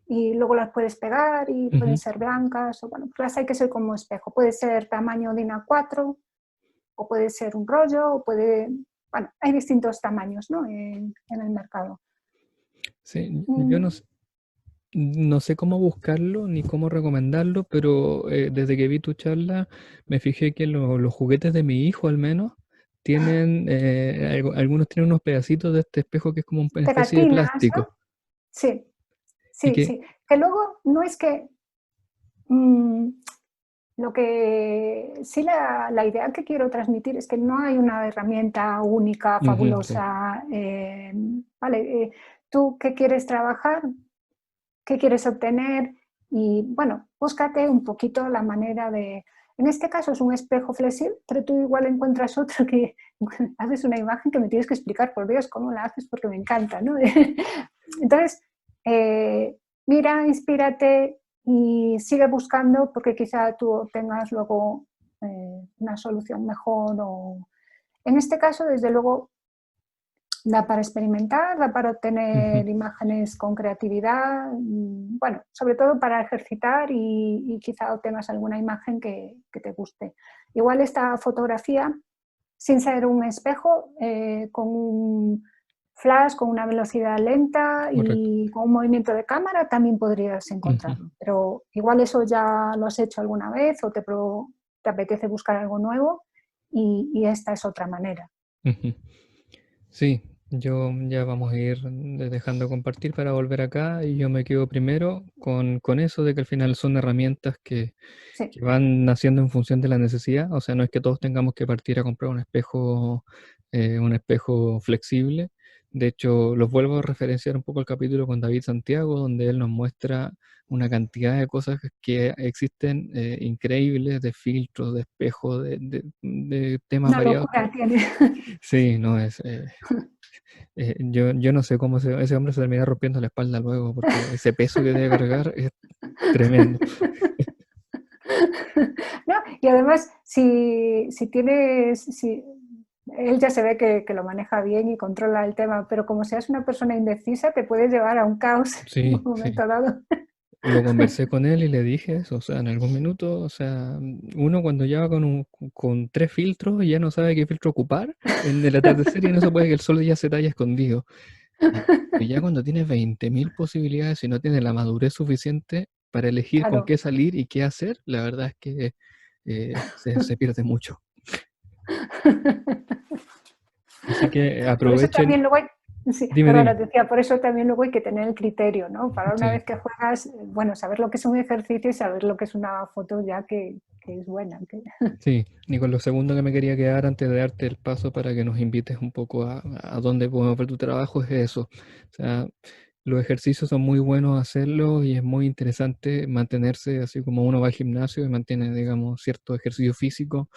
y luego las puedes pegar y pueden ujú. ser blancas, o bueno, pues las hay que ser como espejo, puede ser tamaño DIN A4 o puede ser un rollo, o puede, bueno, hay distintos tamaños, ¿no? En el mercado. Sí, yo Mm, no sé cómo buscarlo ni cómo recomendarlo, pero desde que vi tu charla me fijé que los juguetes de mi hijo al menos tienen, algunos tienen unos pedacitos de este espejo que es como una especie de pegatinas, ¿no? plástico. Sí, Y sí, que, sí. Que luego no es que mm, lo que sí la idea que quiero transmitir es que no hay una herramienta única, ujú, sí. fabulosa. Vale, tú qué quieres trabajar, qué quieres obtener y bueno, búscate un poquito la manera de... En este caso es un espejo flexible, pero tú igual encuentras otro que haces una imagen que me tienes que explicar, por Dios, cómo la haces porque me encanta, ¿no? Entonces, eh, mira, inspírate y sigue buscando porque quizá tú tengas luego una solución mejor o... En este caso, desde luego, da para experimentar, da para Ujú, obtener imágenes con creatividad, bueno, sobre todo para ejercitar y quizá obtengas alguna imagen que te guste. Igual esta fotografía, sin ser un espejo, con un flash, con una velocidad lenta correcto. y con un movimiento de cámara también podrías Ujú, encontrarlo. Pero igual eso ya lo has hecho alguna vez o te apetece buscar algo nuevo y esta es otra manera. ujú. Sí, yo ya vamos a ir dejando de compartir para volver acá y yo me quedo primero con eso de que al final son herramientas Sí, que van naciendo en función de la necesidad. O sea, no es que todos tengamos que partir a comprar un espejo flexible, De hecho, los vuelvo a referenciar un poco el capítulo con David Santiago, donde él nos muestra una cantidad de cosas que existen increíbles, de filtros, de espejos, de temas Una variados. locura tiene. Sí, no es. Yo no sé cómo ese hombre se termina rompiendo la espalda luego, porque ese peso que debe cargar es tremendo. No, y además, si él ya se ve que lo maneja bien y controla el tema, pero como seas una persona indecisa, te puedes llevar a un caos en un Sí, sí. momento dado. Lo conversé con él y le dije eso, o sea, en algún minuto, o sea, uno cuando ya va con 3 filtros ya no sabe qué filtro ocupar en el atardecer y no se puede que el sol ya se te haya escondido. Y ya cuando tienes 20.000 posibilidades y no tienes la madurez suficiente para elegir con Claro. qué salir y qué hacer, la verdad es que se pierde mucho. Así que Por eso aprovechen, también luego hay, sí, dime, perdona, dime. te decía, por eso también luego hay que tener el criterio, ¿no? Para una Sí. vez que juegas, bueno, saber lo que es un ejercicio y saber lo que es una foto ya que es buena. Sí, y con lo segundo que me quería quedar antes de darte el paso para que nos invites un poco a dónde podemos ver tu trabajo es eso. O sea, los ejercicios son muy buenos hacerlos y es muy interesante mantenerse así como uno va al gimnasio y mantiene, digamos, cierto ejercicio físico.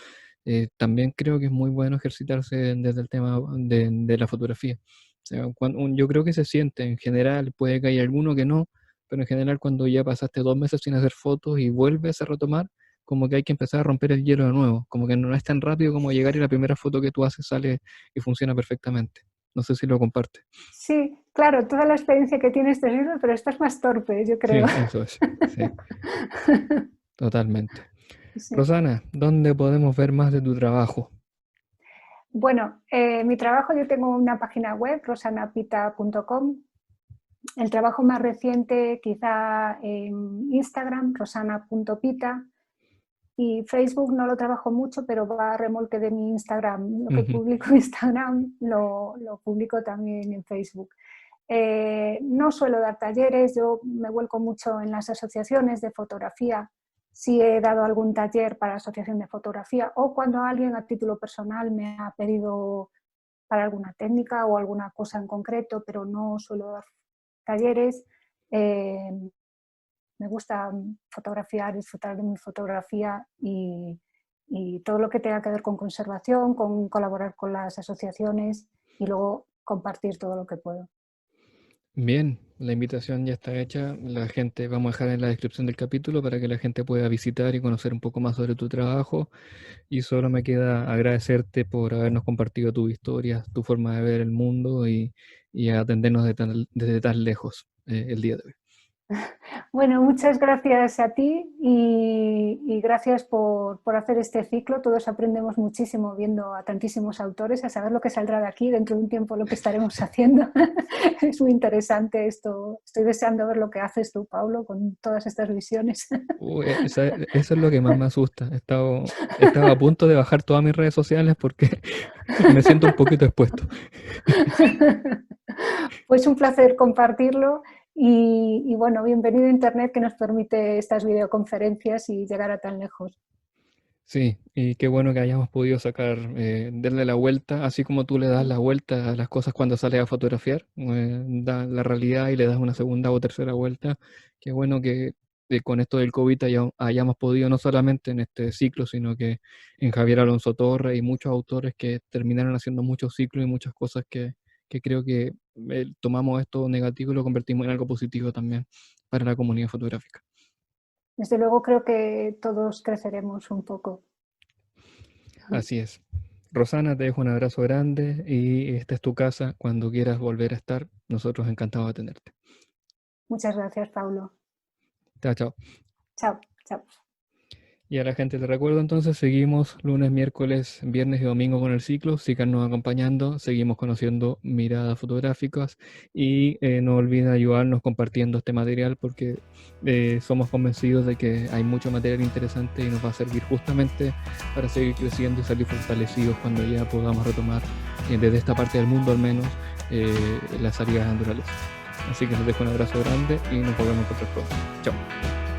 También creo que es muy bueno ejercitarse desde el tema de la fotografía. O sea, yo creo que se siente en general, puede que haya alguno que no, pero en general cuando ya pasaste 2 meses sin hacer fotos y vuelves a retomar como que hay que empezar a romper el hielo de nuevo, como que no es tan rápido como llegar y la primera foto que tú haces sale y funciona perfectamente. No sé si lo comparte. Sí, claro, toda la experiencia que tienes te sirve, pero estás más torpe, yo creo. Sí, eso es. Sí, totalmente. Sí. Rosana, ¿dónde podemos ver más de tu trabajo? Bueno, mi trabajo, yo tengo una página web, rosanapita.com. El trabajo más reciente quizá en Instagram, rosana.pita, y Facebook no lo trabajo mucho, pero va a remolque de mi Instagram. Lo que Ujú. publico en Instagram lo publico también en Facebook. No suelo dar talleres, yo me vuelco mucho en las asociaciones de fotografía. Sí he dado algún taller para asociación de fotografía o cuando alguien a título personal me ha pedido para alguna técnica o alguna cosa en concreto, pero no suelo dar talleres. Eh, Me gusta fotografiar, disfrutar de mi fotografía y todo lo que tenga que ver con conservación, con colaborar con las asociaciones y luego compartir todo lo que puedo. Bien, la invitación ya está hecha. La gente, vamos a dejar en la descripción del capítulo para que la gente pueda visitar y conocer un poco más sobre tu trabajo. Y solo me queda agradecerte por habernos compartido tu historia, tu forma de ver el mundo y atendernos desde tan lejos el día de hoy. Bueno, muchas gracias a ti y gracias por hacer este ciclo. Todos aprendemos muchísimo viendo a tantísimos autores, a saber lo que saldrá de aquí dentro de un tiempo, lo que estaremos haciendo. Es muy interesante esto. Estoy deseando ver lo que haces tú, Paulo, con todas estas visiones. Eso es lo que más me asusta. Estaba a punto de bajar todas mis redes sociales porque me siento un poquito expuesto. Pues un placer compartirlo y bueno, bienvenido a Internet que nos permite estas videoconferencias y llegar a tan lejos. Sí, y qué bueno que hayamos podido darle la vuelta, así como tú le das la vuelta a las cosas cuando sales a fotografiar, da la realidad y le das una segunda o tercera vuelta. Qué bueno que con esto del COVID hayamos podido, no solamente en este ciclo, sino que en Javier Alonso Torres y muchos autores que terminaron haciendo muchos ciclos y muchas cosas que creo que tomamos esto negativo y lo convertimos en algo positivo también para la comunidad fotográfica. Desde luego creo que todos creceremos un poco. Así es. Rosana, te dejo un abrazo grande y esta es tu casa. Cuando quieras volver a estar, nosotros encantados de tenerte. Muchas gracias, Paulo. Chao, chao. Chao, chao. Y a la gente te recuerdo entonces, seguimos lunes, miércoles, viernes y domingo con el ciclo. Síganos acompañando, seguimos conociendo miradas fotográficas y no olviden ayudarnos compartiendo este material porque somos convencidos de que hay mucho material interesante y nos va a servir justamente para seguir creciendo y salir fortalecidos cuando ya podamos retomar desde esta parte del mundo al menos las salidas naturales. Así que les dejo un abrazo grande y nos volvemos a encontrar pronto. Chao.